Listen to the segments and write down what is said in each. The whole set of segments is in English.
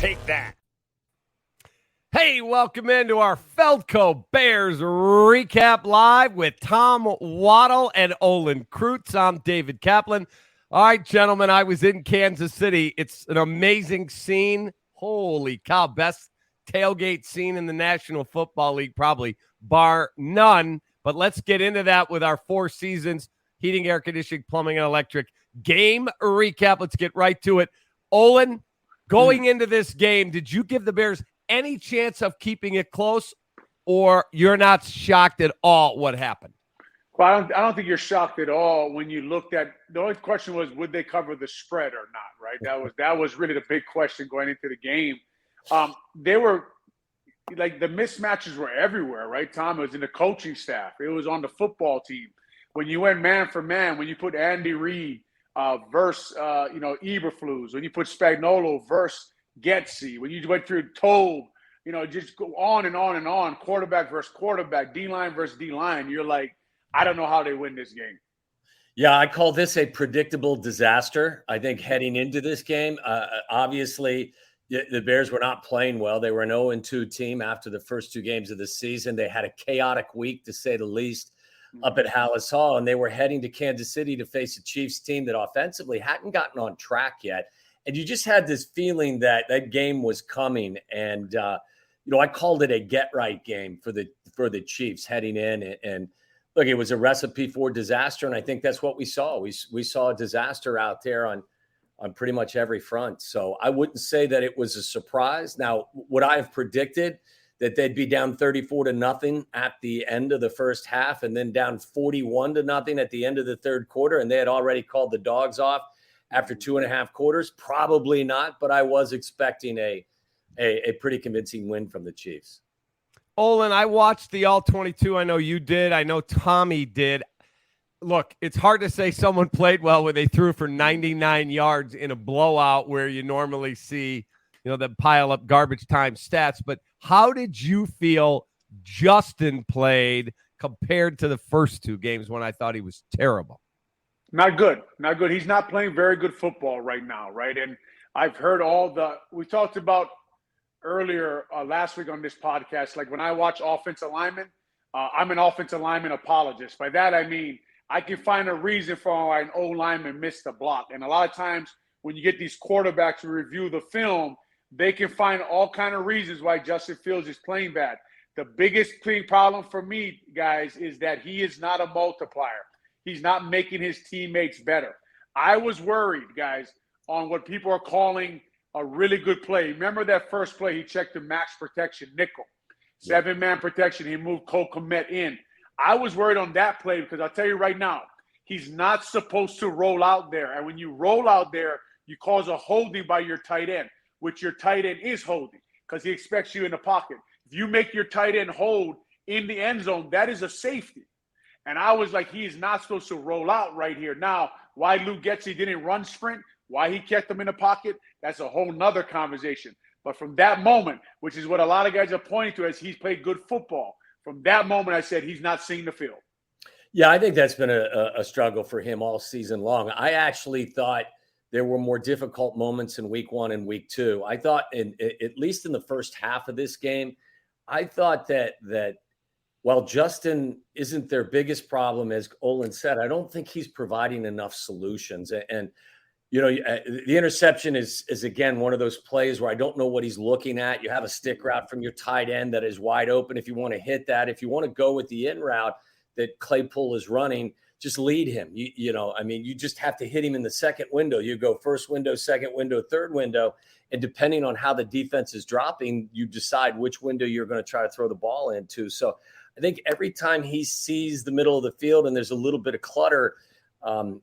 Take that. Hey, welcome into our Feldco Bears Recap Live with Tom Waddle and Olin Kreutz. I'm David Kaplan. All right, gentlemen, I was in Kansas City. It's an amazing scene. Holy cow, best tailgate scene in the National Football League, probably, bar none. But let's get into that with our Four Seasons heating, air conditioning, plumbing, and electric game recap. Let's get right to it. Olin, going into this game, did you give the Bears any chance of keeping it close, or you're not shocked at all what happened? Well, I don't think you're shocked at all when you looked at – the only question was, would they cover the spread or not, right? That was really the big question going into the game. They were – like the mismatches were everywhere, right, Tom? It was in the coaching staff. It was on the football team. When you went man for man, when you put Andy Reid versus, Eberflus, when you put Spagnuolo versus Getsy, when you went through Tobe, just go on and on and on, quarterback versus quarterback, D-line versus D-line, you're like, I don't know how they win this game. Yeah, I call this a predictable disaster. I think heading into this game, obviously the Bears were not playing well. They were an 0-2 team after the first two games of the season. They had a chaotic week, to say the least, up at Hallis Hall, and they were heading to Kansas City to face a Chiefs team that offensively hadn't gotten on track yet. And you just had this feeling that that game was coming. And, I called it a get-right game for the Chiefs heading in. And look, it was a recipe for disaster, and I think that's what we saw. We saw a disaster out there on pretty much every front. So I wouldn't say that it was a surprise. Now, would I have predicted that they'd be down 34-0 at the end of the first half and then down 41-0 at the end of the third quarter, and they had already called the dogs off after 2.5 quarters? Probably not, but I was expecting a pretty convincing win from the Chiefs. Olin, I watched the All-22. I know you did. I know Tommy did. Look, it's hard to say someone played well when they threw for 99 yards in a blowout where you normally see, them pile up garbage time stats. But how did you feel Justin played compared to the first two games when I thought he was terrible? Not good. Not good. He's not playing very good football right now, right? And I've heard we talked about earlier last week on this podcast, like when I watch offensive linemen, I'm an offensive lineman apologist. By that, I mean, I can find a reason for why an O-lineman missed a block. And a lot of times when you get these quarterbacks to review the film, they can find all kind of reasons why Justin Fields is playing bad. The biggest problem for me, guys, is that he is not a multiplier. He's not making his teammates better. I was worried, guys, on what people are calling a really good play. Remember that first play, he checked the max protection nickel. 7-man protection, he moved Cole Kmet in. I was worried on that play because I'll tell you right now, he's not supposed to roll out there. And when you roll out there, you cause a holding by your tight end, which your tight end is holding because he expects you in the pocket. If you make your tight end hold in the end zone, that is a safety. And I was like, he is not supposed to roll out right here. Now, why Luke Getsy didn't run sprint, why he kept him in the pocket, that's a whole nother conversation. But from that moment, which is what a lot of guys are pointing to as he's played good football, from that moment I said he's not seeing the field. Yeah, I think that's been a struggle for him all season long. I actually thought there were more difficult moments in week 1 and week 2. I thought, at least in the first half of this game, I thought that while Justin isn't their biggest problem, as Olin said, I don't think he's providing enough solutions. And the interception is again one of those plays where I don't know what he's looking at. You have a stick route from your tight end that is wide open if you want to hit that. If you want to go with the in route that Claypool is running, just lead him. You just have to hit him in the second window. You go first window, second window, third window, and depending on how the defense is dropping, you decide which window you're going to try to throw the ball into. So I think every time he sees the middle of the field and there's a little bit of clutter,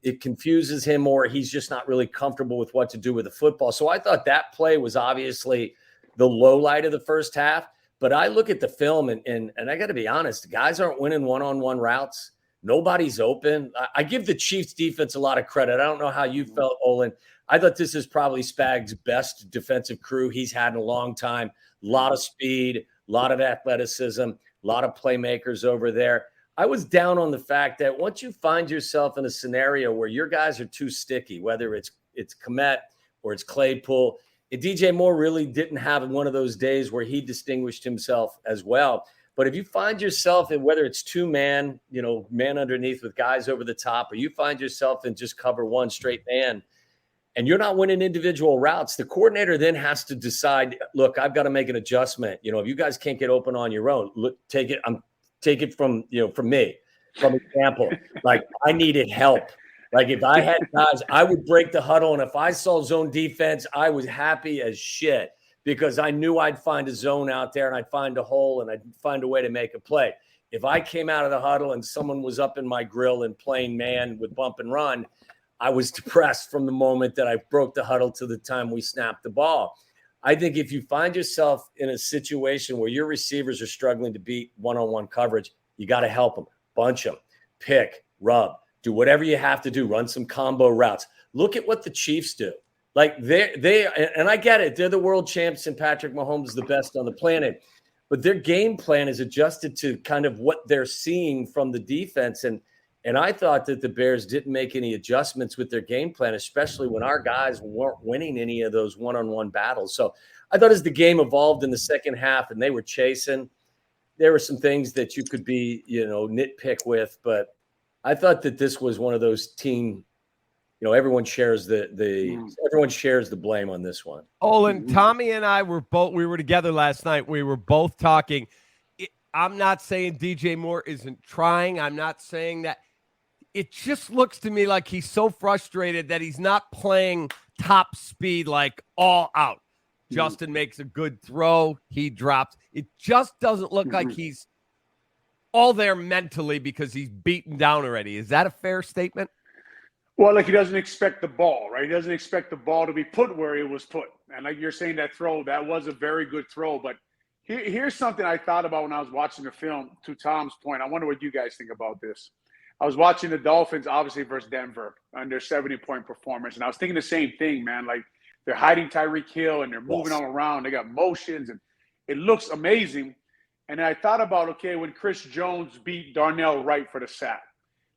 it confuses him, or he's just not really comfortable with what to do with the football. So I thought that play was obviously the low light of the first half. But I look at the film and I got to be honest, guys aren't winning one-on-one routes. Nobody's open. I give the Chiefs defense a lot of credit. I don't know how you felt, Olin. I thought this is probably Spag's best defensive crew he's had in a long time. A lot of speed, a lot of athleticism, a lot of playmakers over there. I was down on the fact that once you find yourself in a scenario where your guys are too sticky, whether it's Kmet or it's Claypool, DJ Moore really didn't have one of those days where he distinguished himself as well. But if you find yourself in, whether it's two-man, man underneath with guys over the top, or you find yourself in just cover one straight man, and you're not winning individual routes, the coordinator then has to decide, look, I've got to make an adjustment. If you guys can't get open on your own, take it from me, from example. Like, I needed help. Like, if I had guys, I would break the huddle. And if I saw zone defense, I was happy as shit because I knew I'd find a zone out there and I'd find a hole and I'd find a way to make a play. If I came out of the huddle and someone was up in my grill and playing man with bump and run, I was depressed from the moment that I broke the huddle to the time we snapped the ball. I think if you find yourself in a situation where your receivers are struggling to beat one-on-one coverage, you got to help them, bunch them, pick, rub, do whatever you have to do, run some combo routes. Look at what the Chiefs do. Like and I get it. They're the world champs and Patrick Mahomes is the best on the planet, but their game plan is adjusted to kind of what they're seeing from the defense. And I thought that the Bears didn't make any adjustments with their game plan, especially when our guys weren't winning any of those one-on-one battles. So I thought as the game evolved in the second half and they were chasing, there were some things that you could be, nitpick with. But I thought that this was one of those team, everyone shares everyone shares the blame on this one. Olin, Tommy and I we were together last night. We were both talking. I'm not saying DJ Moore isn't trying. I'm not saying that. It just looks to me like he's so frustrated that he's not playing top speed, like all out. Justin makes a good throw. He drops. It just doesn't look like he's all there mentally because he's beaten down already. Is that a fair statement? Well, like he doesn't expect the ball, right? He doesn't expect the ball to be put where it was put. And like you're saying, that was a very good throw. But here's something I thought about when I was watching the film, to Tom's point. I wonder what you guys think about this. I was watching the Dolphins, obviously, versus Denver on their 70-point performance. And I was thinking the same thing, man. Like, they're hiding Tyreek Hill and they're moving all around. They got motions and it looks amazing. And I thought about, okay, when Chris Jones beat Darnell Wright for the sack,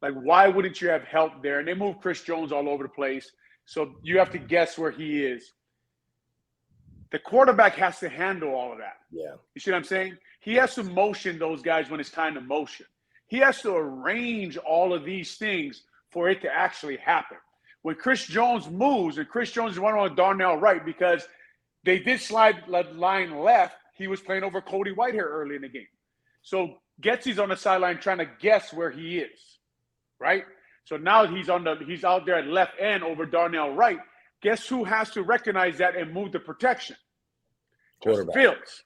like, why wouldn't you have help there? And they move Chris Jones all over the place. So you have to guess where he is. The quarterback has to handle all of that. Yeah. You see what I'm saying? He has to motion those guys when it's time to motion. He has to arrange all of these things for it to actually happen. When Chris Jones moves, and Chris Jones is running on Darnell Wright because they did slide line left, he was playing over Cody Whitehair early in the game. So Getsy's on the sideline trying to guess where he is, right? So now he's out there at left end over Darnell Wright. Guess who has to recognize that and move the protection? Quarterback. Fields,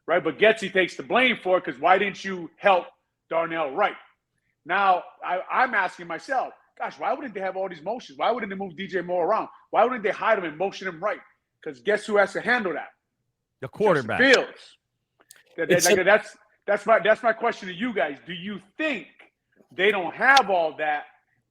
right? But Getsy takes the blame for it because why didn't you help Darnell Wright? Now, I'm asking myself, gosh, why wouldn't they have all these motions? Why wouldn't they move DJ Moore around? Why wouldn't they hide him and motion him right? Because guess who has to handle that? The quarterback. Fields. That's my question to you guys. Do you think they don't have all that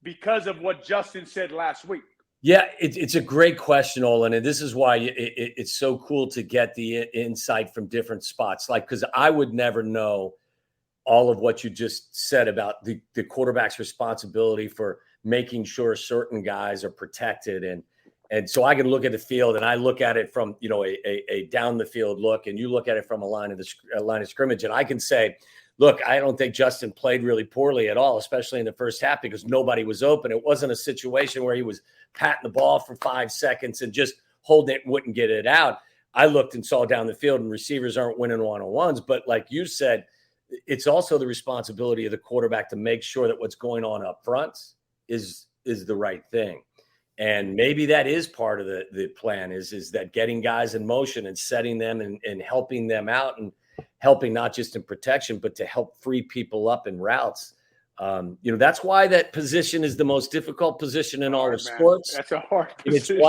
because of what Justin said last week? Yeah, it's a great question, Olin, and this is why it's so cool to get the insight from different spots. Like, because I would never know all of what you just said about the quarterback's responsibility for making sure certain guys are protected. And so I can look at the field and I look at it from, a down the field look, and you look at it from a line of scrimmage. And I can say, look, I don't think Justin played really poorly at all, especially in the first half because nobody was open. It wasn't a situation where he was patting the ball for 5 seconds and just holding it, wouldn't get it out. I looked and saw down the field and receivers aren't winning one-on-ones. But like you said, it's also the responsibility of the quarterback to make sure that what's going on up front is the right thing. And maybe that is part of the plan is that getting guys in motion and setting them and helping them out and helping not just in protection, but to help free people up in routes. That's why that position is the most difficult position in all of sports. That's a hard position.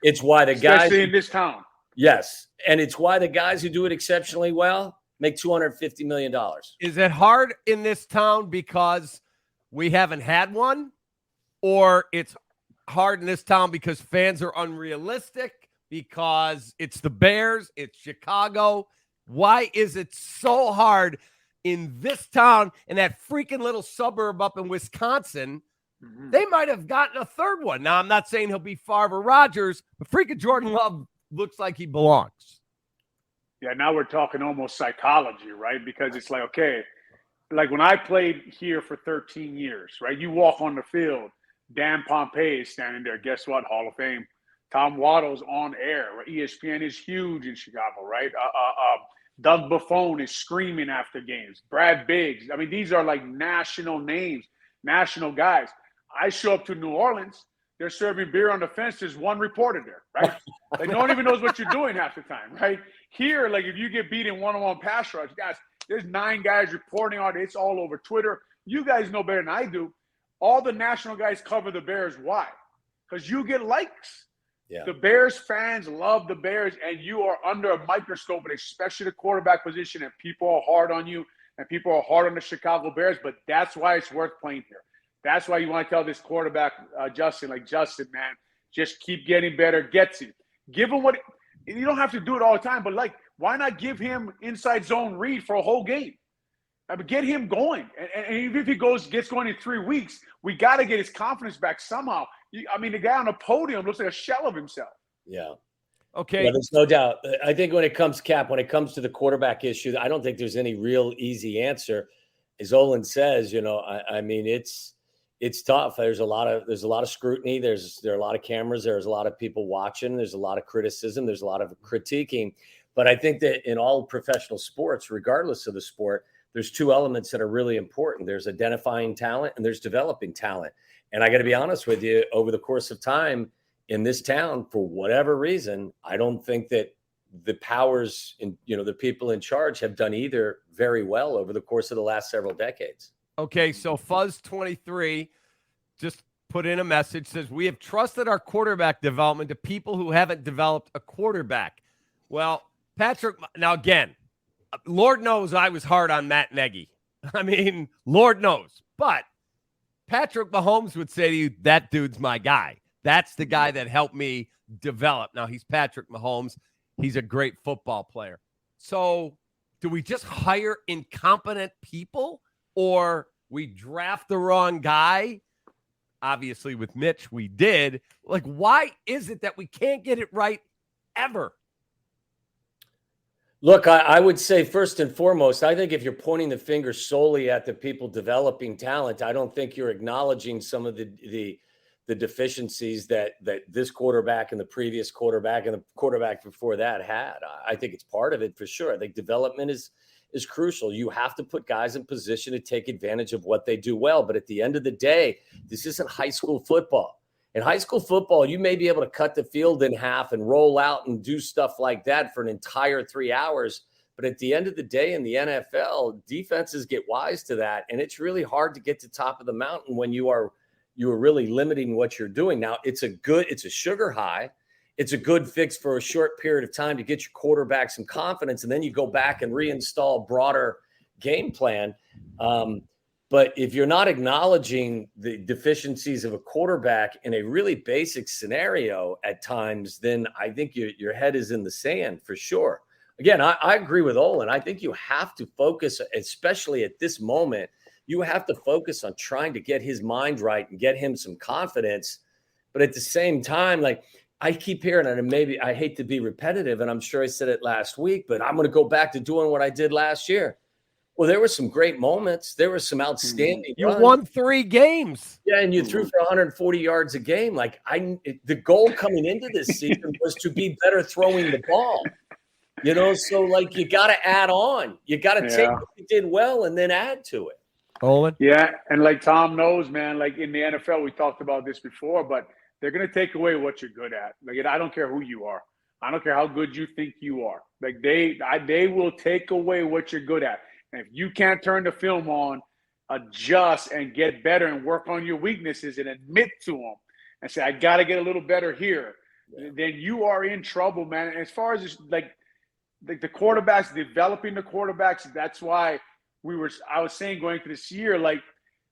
It's why the guys, especially in this town. Yes. And it's why the guys who do it exceptionally well make $250 million. Is it hard in this town because we haven't had one? Or it's hard in this town because fans are unrealistic, because it's the Bears, it's Chicago? Why is it so hard in this town and that freaking little suburb up in Wisconsin? They might have gotten a third one. Now, I'm not saying he'll be Favre or Rodgers, but freaking Jordan Love looks like he belongs. Yeah, now we're talking almost psychology, right? Because it's like, okay, like when I played here for 13 years, right? You walk on the field, Dan Pompei is standing there. Guess what? Hall of Fame. Tom Waddle's on air. Right? ESPN is huge in Chicago, right? Doug Buffone is screaming after games. Brad Biggs. I mean, these are like national names, national guys. I show up to New Orleans. They're serving beer on the fence. There's one reporter there, right? Like, no one even knows what you're doing half the time, right? Here, like, if you get beat in one-on-one pass rush, guys, there's 9 guys reporting on it. It's all over Twitter. You guys know better than I do. All the national guys cover the Bears. Why? Because you get likes. Yeah. The Bears fans love the Bears, and you are under a microscope, and especially the quarterback position, and people are hard on you, and people are hard on the Chicago Bears, but that's why it's worth playing here. That's why you want to tell this quarterback, Justin, man, just keep getting better, gets it. Give him what – you don't have to do it all the time, but, like, why not give him inside zone read for a whole game? I mean, get him going. And even if he gets going in 3 weeks, we got to get his confidence back somehow. I mean, the guy on the podium looks like a shell of himself. Yeah. Okay. Yeah, there's no doubt. I think when it comes to the quarterback issue, I don't think there's any real easy answer. As Olin says, I mean, it's tough. There's a lot of scrutiny. There are a lot of cameras. There's a lot of people watching. There's a lot of criticism. There's a lot of critiquing. But I think that in all professional sports, regardless of the sport, there's 2 elements that are really important. There's identifying talent and there's developing talent. And I got to be honest with you, over the course of time in this town, for whatever reason, I don't think that the powers and, the people in charge have done either very well over the course of the last several decades. Okay, so Fuzz23 just put in a message, says, we have trusted our quarterback development to people who haven't developed a quarterback. Well, Patrick, now again, Lord knows I was hard on Matt Nagy. I mean, Lord knows. But Patrick Mahomes would say to you, that dude's my guy. That's the guy that helped me develop. Now, he's Patrick Mahomes. He's a great football player. So do we just hire incompetent people, or we draft the wrong guy? Obviously, with Mitch, we did. Like, why is it that we can't get it right ever? Look, I would say first and foremost, I think if you're pointing the finger solely at the people developing talent, I don't think you're acknowledging some of the deficiencies that this quarterback and the previous quarterback and the quarterback before that had. I think it's part of it for sure. I think development is crucial. You have to put guys in position to take advantage of what they do well. But at the end of the day, this isn't high school football. In high school football, you may be able to cut the field in half and roll out and do stuff like that for an entire 3 hours. But at the end of the day, in the NFL, defenses get wise to that. And it's really hard to get to top of the mountain when you are really limiting what you're doing. Now, it's a sugar high. It's a good fix for a short period of time to get your quarterback some confidence. And then you go back and reinstall a broader game plan. But if you're not acknowledging the deficiencies of a quarterback in a really basic scenario at times, then I think your head is in the sand for sure. Again, I agree with Olin. I think you have to focus, especially at this moment, you have to focus on trying to get his mind right and get him some confidence. But at the same time, like I keep hearing it, and maybe I hate to be repetitive, and I'm sure I said it last week, but I'm going to go back to doing what I did last year. Well, there were some great moments. There were some outstanding. You won 3 games. Yeah, and you threw for 140 yards a game. Like the goal coming into this season was to be better throwing the ball. So like you got to add on. You got to take what you did well and then add to it. Olin? Yeah, and like Tom knows, man, like in the NFL, we talked about this before, but they're going to take away what you're good at. Like, I don't care who you are. I don't care how good you think you are. Like they will take away what you're good at. And if you can't turn the film on, adjust and get better and work on your weaknesses and admit to them and say, I got to get a little better here, then you are in trouble, man. And as far as this, like the quarterbacks, developing the quarterbacks, that's why I was saying going into this year, like,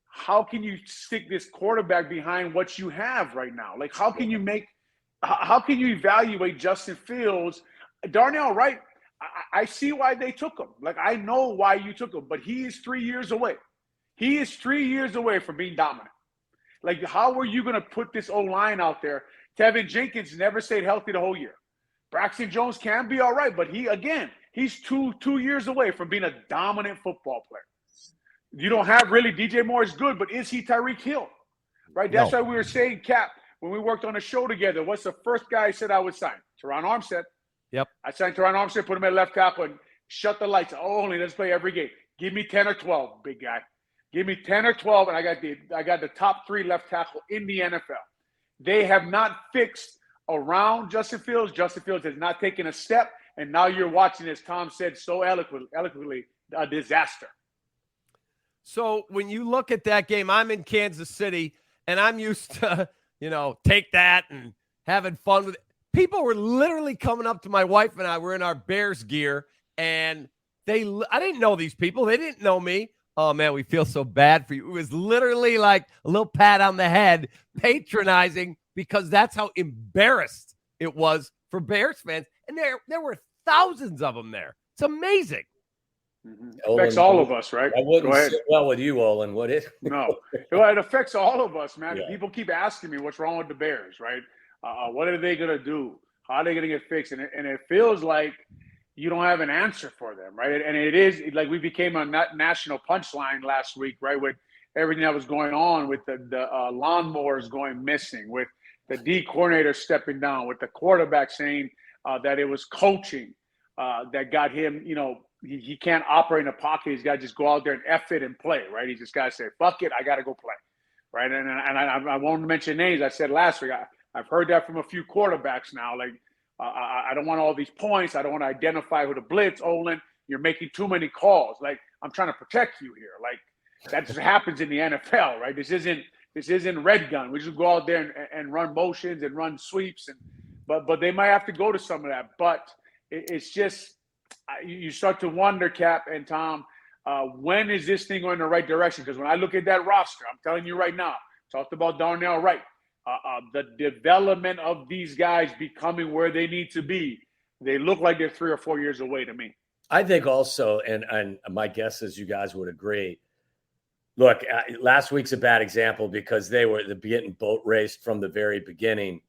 how can you stick this quarterback behind what you have right now? Like, how can you evaluate Justin Fields? Darnell Wright, I see why they took him. Like, I know why you took him, but he is 3 years away. He is 3 years away from being dominant. Like, how are you going to put this O-line out there? Tevin Jenkins never stayed healthy the whole year. Braxton Jones can be all right, but he's two years away from being a dominant football player. You don't have really DJ Moore is good, but is he Tyreek Hill? Right? That's why we were saying, Cap, when we worked on a show together, what's the first guy I said I would sign? Teron Armstead. Yep. I signed Teron Armstead, put him at left tackle, and shut the lights. Oh, only let's play every game. Give me 10 or 12, big guy. Give me 10 or 12, and I got the top 3 left tackle in the NFL. They have not fixed around Justin Fields. Justin Fields has not taken a step, and now you're watching, as Tom said so eloquently, a disaster. So when you look at that game, I'm in Kansas City, and I'm used to, take that and having fun with it. People were literally coming up to my wife and I. We're in our Bears gear, and I didn't know these people. They didn't know me. Oh, man, we feel so bad for you. It was literally like a little pat on the head, patronizing, because that's how embarrassed it was for Bears fans. And there were thousands of them there. It's amazing. Mm-hmm. Affects all of us, right? I wouldn't sit well with you, Olin, would it? No. It affects all of us, man. Yeah. People keep asking me what's wrong with the Bears, right? What are they going to do? How are they going to get fixed? And it feels like you don't have an answer for them, right? And it is like we became a national punchline last week, right? With everything that was going on, with the lawnmowers going missing, with the D coordinator stepping down, with the quarterback saying that it was coaching that got him, he can't operate in a pocket. He's got to just go out there and F it and play, right? He's just got to say, fuck it, I got to go play, right? And I won't mention names. I said last week, I've heard that from a few quarterbacks now. Like, I don't want all these points. I don't want to identify who to blitz. Olin, you're making too many calls. Like, I'm trying to protect you here. Like, that just happens in the NFL, right? This isn't red gun. We just go out there and run motions and run sweeps. But they might have to go to some of that. But it's just – you start to wonder, Cap and Tom, when is this thing going in the right direction? Because when I look at that roster, I'm telling you right now, talked about Darnell Wright, the development of these guys becoming where they need to be, they look like they're 3 or 4 years away to me. I think also, and my guess is you guys would agree, look, last week's a bad example because they were getting boat raced from the very beginning.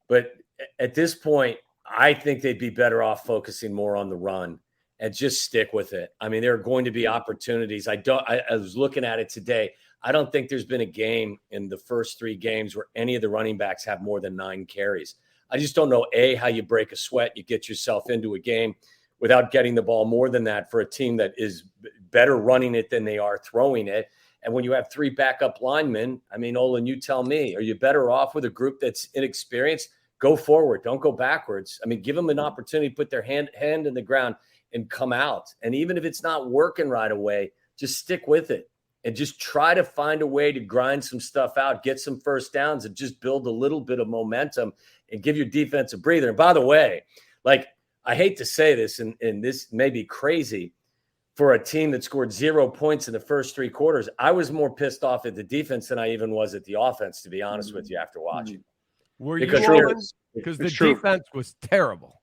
But at this point, I think they'd be better off focusing more on the run and just stick with it. I mean, there are going to be opportunities. I was looking at it today. I don't think there's been a game in the first 3 games where any of the running backs have more than 9 carries. I just don't know, how you break a sweat, you get yourself into a game without getting the ball more than that for a team that is better running it than they are throwing it. And when you have 3 backup linemen, I mean, Olin, you tell me, are you better off with a group that's inexperienced? Go forward. Don't go backwards. I mean, give them an opportunity to put their hand in the ground and come out. And even if it's not working right away, just stick with it and just try to find a way to grind some stuff out, get some first downs, and just build a little bit of momentum and give your defense a breather. And by the way, like, I hate to say this, and this may be crazy for a team that scored 0 points in the first 3 quarters. I was more pissed off at the defense than I even was at the offense, to be honest with you, after watching. Were because you, because the defense was terrible.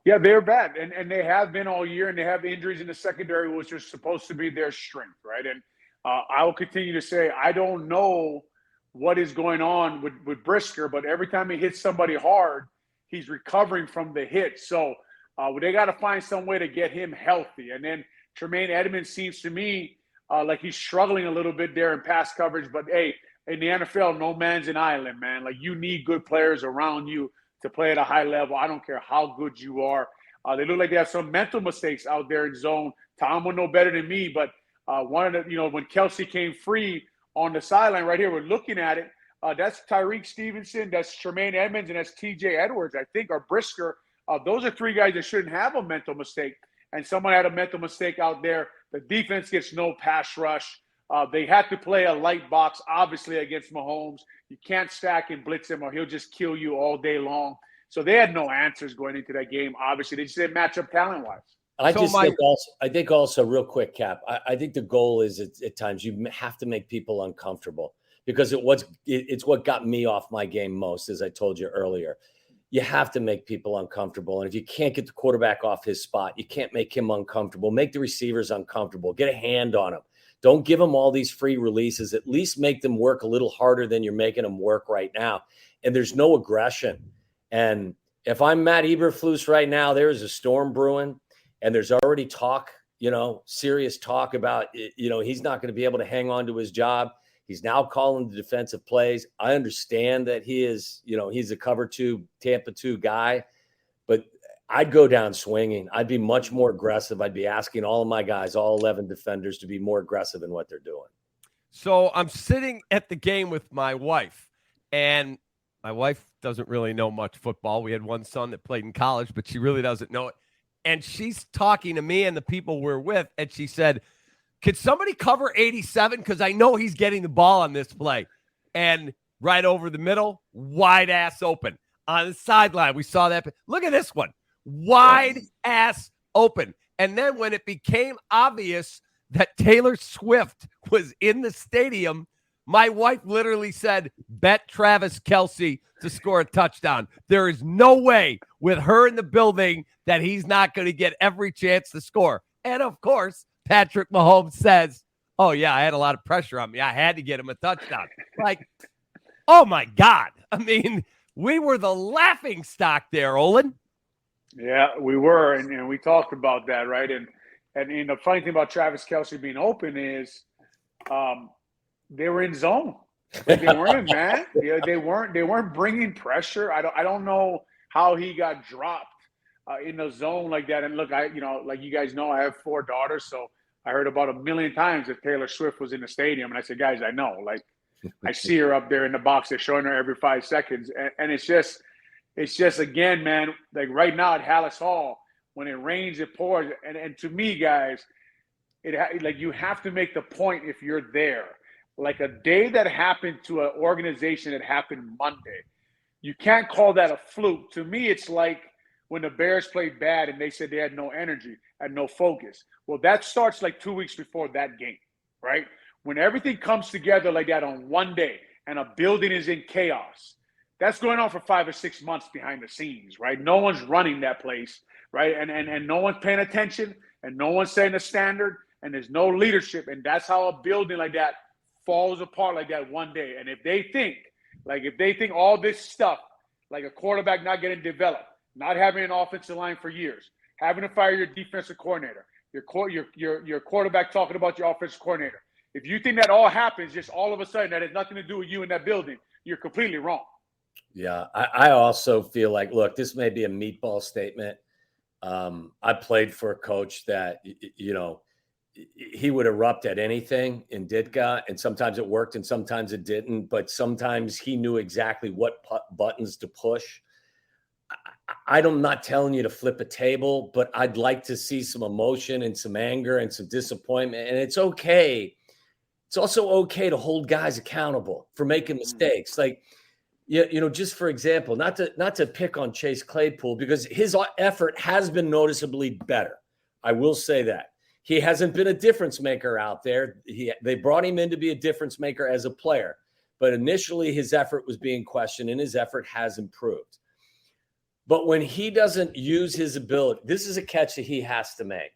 Yeah, they're bad, and they have been all year, and they have injuries in the secondary, which are supposed to be their strength, right? And I will continue to say I don't know what is going on with Brisker, but every time he hits somebody hard, he's recovering from the hit. So they got to find some way to get him healthy. And then Tremaine Edmonds seems to me like he's struggling a little bit there in pass coverage, but hey, in the NFL, no man's an island, man. Like, you need good players around you to play at a high level. I don't care how good you are. They look like they have some mental mistakes out there in zone. Tom would know better than me, but one of the, when Kelsey came free on the sideline right here, we're looking at it. That's Tyreek Stevenson, that's Tremaine Edmonds, and that's TJ Edwards, I think, or Brisker. Those are 3 guys that shouldn't have a mental mistake. And someone had a mental mistake out there. The defense gets no pass rush. They had to play a light box, obviously, against Mahomes. You can't stack and blitz him or he'll just kill you all day long. So they had no answers going into that game. Obviously, they just didn't match up talent-wise. I think also real quick, Cap, I think the goal is at times you have to make people uncomfortable because it's what got me off my game most, as I told you earlier. You have to make people uncomfortable. And if you can't get the quarterback off his spot, you can't make him uncomfortable. Make the receivers uncomfortable. Get a hand on him. Don't give them all these free releases. At least make them work a little harder than you're making them work right now. And there's no aggression. And if I'm Matt Eberflus right now, there is a storm brewing, and there's already talk, serious talk about, he's not going to be able to hang on to his job. He's now calling the defensive plays. I understand that he is, he's a cover 2, Tampa 2 guy, but I'd go down swinging. I'd be much more aggressive. I'd be asking all of my guys, all 11 defenders, to be more aggressive in what they're doing. So I'm sitting at the game with my wife, and my wife doesn't really know much football. We had one son that played in college, but she really doesn't know it. And she's talking to me and the people we're with, and she said, could somebody cover 87? Because I know he's getting the ball on this play. And right over the middle, wide ass open. On the sideline, we saw that. Look at this one. Wide ass open. And then when it became obvious that Taylor Swift was in the stadium, my wife literally said, bet Travis Kelce to score a touchdown. There is no way with her in the building that he's not going to get every chance to score. And of course, Patrick Mahomes says, oh yeah, I had a lot of pressure on me. I had to get him a touchdown. Like, oh my God. I mean, we were the laughing stock there, Olin. Yeah, we were. And we talked about that, right? And the funny thing about Travis Kelce being open is they were in zone. Like, they weren't, man. They weren't bringing pressure. I don't know how he got dropped in the zone like that. And look, like you guys know, I have 4 daughters, so I heard about 1 million times that Taylor Swift was in the stadium. And I said, guys, I know. Like, I see her up there in the box. They're showing her every 5 seconds. And it's just, again, man, like right now at Hallis Hall, when it rains, it pours. And to me, guys, like you have to make the point if you're there. Like a day that happened to an organization that happened Monday, you can't call that a fluke. To me, it's like when the Bears played bad and they said they had no energy and no focus. Well, that starts like 2 weeks before that game, right? When everything comes together like that on one day and a building is in chaos, that's going on for 5 or 6 months behind the scenes, right? No one's running that place, right? And no one's paying attention, and no one's setting a standard, and there's no leadership. And that's how a building like that falls apart like that one day. And if they think all this stuff, like a quarterback not getting developed, not having an offensive line for years, having to fire your defensive coordinator, your quarterback talking about your offensive coordinator. If you think that all happens just all of a sudden, that has nothing to do with you in that building, you're completely wrong. Yeah, I also feel like, look, this may be a meatball statement. I played for a coach that, he would erupt at anything in Ditka, and sometimes it worked and sometimes it didn't, but sometimes he knew exactly what buttons to push. I'm not telling you to flip a table, but I'd like to see some emotion and some anger and some disappointment. And it's okay. It's also okay to hold guys accountable for making mistakes. Like, just for example, not to pick on Chase Claypool, because his effort has been noticeably better. I will say that. He hasn't been a difference maker out there. They brought him in to be a difference maker as a player, but initially his effort was being questioned, and his effort has improved. But when he doesn't use his ability, this is a catch that he has to make.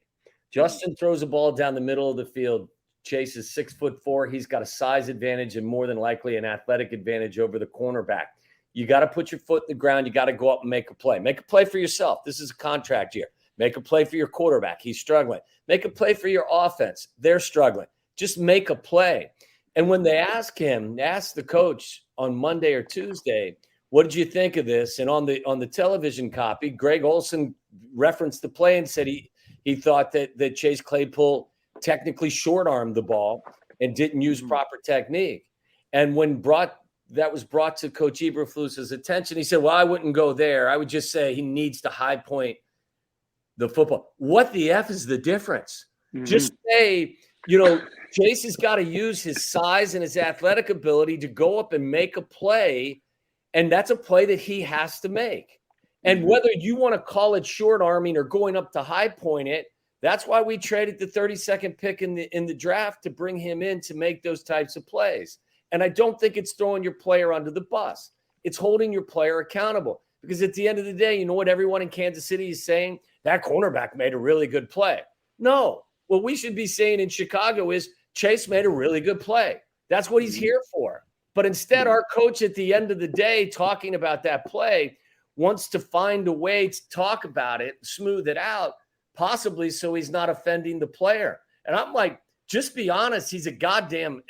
Justin throws a ball down the middle of the field. Chase is 6'4". He's got a size advantage and more than likely an athletic advantage over the cornerback. You got to put your foot in the ground. You got to go up and make a play. Make a play for yourself. This is a contract year. Make a play for your quarterback. He's struggling. Make a play for your offense. They're struggling. Just make a play. And when they ask the coach on Monday or Tuesday, what did you think of this? And on the television copy, Greg Olsen referenced the play and said he thought that Chase Claypool technically short-armed the ball and didn't use proper technique. And when that was brought to Coach Eberflus's attention, he said, well, I wouldn't go there. I would just say he needs to high point the football. What the F is the difference? Mm-hmm. Just say, Chase has got to use his size and his athletic ability to go up and make a play, and that's a play that he has to make. And whether you want to call it short arming or going up to high point it, that's why we traded the 32nd pick in the draft to bring him in to make those types of plays. And I don't think it's throwing your player under the bus. It's holding your player accountable. Because at the end of the day, you know what everyone in Kansas City is saying? That cornerback made a really good play. No. What we should be saying in Chicago is Chase made a really good play. That's what he's here for. But instead, our coach at the end of the day talking about that play, wants to find a way to talk about it, smooth it out, possibly so he's not offending the player. And I'm like, just be honest. He's a goddamn,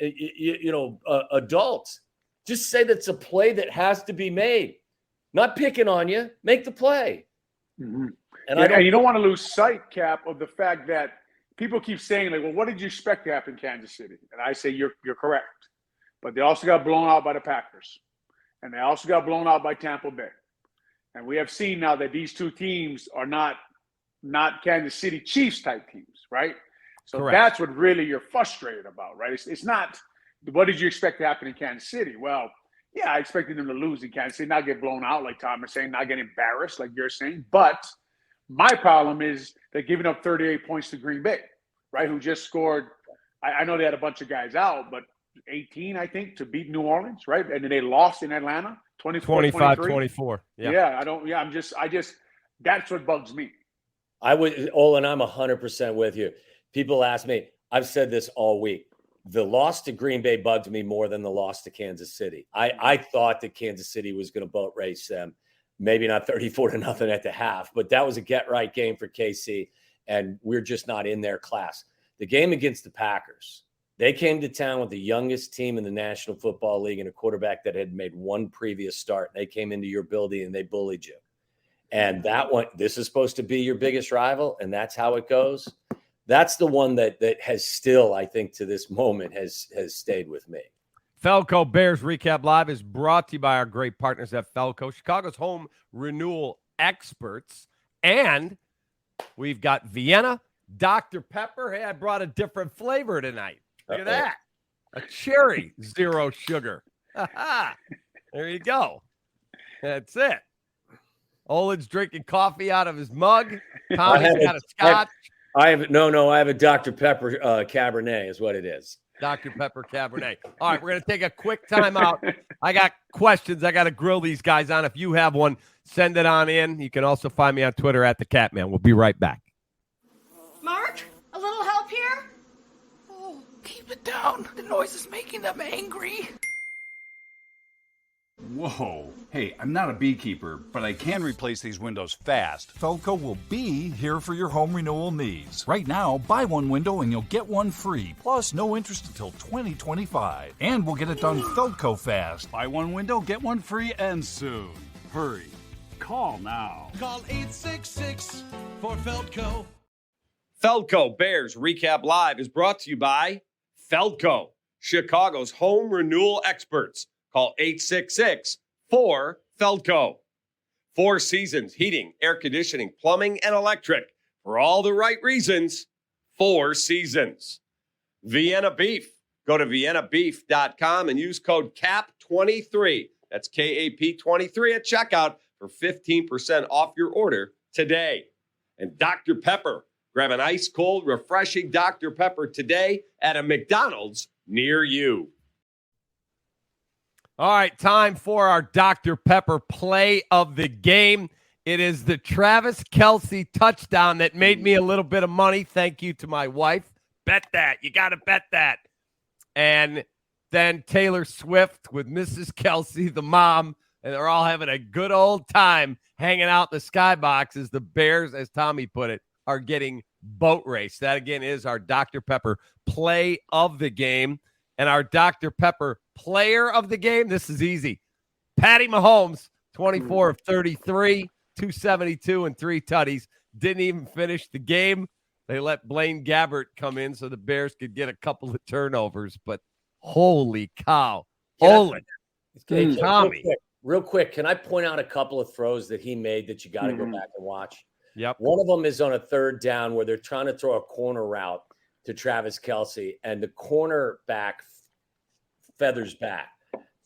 adult. Just say that's a play that has to be made. Not picking on you. Make the play. Mm-hmm. And you don't want to lose sight, Cap, of the fact that people keep saying, like, well, what did you expect to happen in Kansas City? And I say you're correct. But they also got blown out by the Packers. And they also got blown out by Tampa Bay. And we have seen now that these two teams are not Kansas City Chiefs type teams, right? So Correct. That's what really you're frustrated about, right? It's not what did you expect to happen in Kansas City? Well, yeah, I expected them to lose in Kansas City, not get blown out like Tom is saying, not get embarrassed like you're saying. But my problem is they're giving up 38 points to Green Bay, right? Who just scored. I know they had a bunch of guys out, but 18, I think, to beat New Orleans, right? And then they lost in Atlanta, 25-24. Yeah. That's what bugs me. Olin, I'm 100% with you. People ask me, I've said this all week. The loss to Green Bay bugged me more than the loss to Kansas City. I thought that Kansas City was going to boat race them. Maybe not 34-0 at the half, but that was a get-right game for KC, and we're just not in their class. The game against the Packers, they came to town with the youngest team in the National Football League and a quarterback that had made one previous start. They came into your building and they bullied you. And that one, this is supposed to be your biggest rival, and that's how it goes. That's the one that has still, I think, to this moment has stayed with me. Feldco Bears Recap Live is brought to you by our great partners at Feldco, Chicago's home renewal experts. And we've got Vienna, Dr. Pepper. Hey, I brought a different flavor tonight. Look at that. A cherry, zero sugar. There you go. That's it. Olin's drinking coffee out of his mug. Tommy's got a scotch. I have a Dr. Pepper Cabernet is what it is. Dr. Pepper Cabernet. All right, we're going to take a quick timeout. I got questions I got to grill these guys on. If you have one, send it on in. You can also find me on Twitter at @theCatman. We'll be right back. Mark, a little help here? Oh, keep it down. The noise is making them angry. Whoa. Hey, I'm not a beekeeper, but I can replace these windows fast. Feldco will be here for your home renewal needs. Right now, buy one window and you'll get one free, plus no interest until 2025. And we'll get it done Feldco fast. Buy one window, get one free, and soon. Hurry. Call now. Call 866 for Feldco. Feldco Bears Recap Live is brought to you by Feldco, Chicago's home renewal experts. Call 866-4-FELDCO. 4 Seasons Heating, Air Conditioning, Plumbing, and Electric. For all the right reasons, 4 Seasons. Vienna Beef. Go to viennabeef.com and use code CAP23. That's KAP23 at checkout for 15% off your order today. And Dr. Pepper. Grab an ice-cold, refreshing Dr. Pepper today at a McDonald's near you. All right, time for our Dr. Pepper play of the game. It is the Travis Kelce touchdown that made me a little bit of money. Thank you to my wife. Bet that. You got to bet that. And then Taylor Swift with Mrs. Kelce, the mom, and they're all having a good old time hanging out in the skybox as the Bears, as Tommy put it, are getting boat race. That, again, is our Dr. Pepper play of the game. And our Dr. Pepper player of the game, this is easy. Patty Mahomes, 24 of 33, 272 and 3 tutties. Didn't even finish the game. They let Blaine Gabbert come in so the Bears could get a couple of turnovers. But holy cow. Olin. Tommy. Real quick, can I point out a couple of throws that he made that you got to go back and watch? Yep. One of them is on a 3rd down where they're trying to throw a corner route to Travis Kelce, and the cornerback feathers back.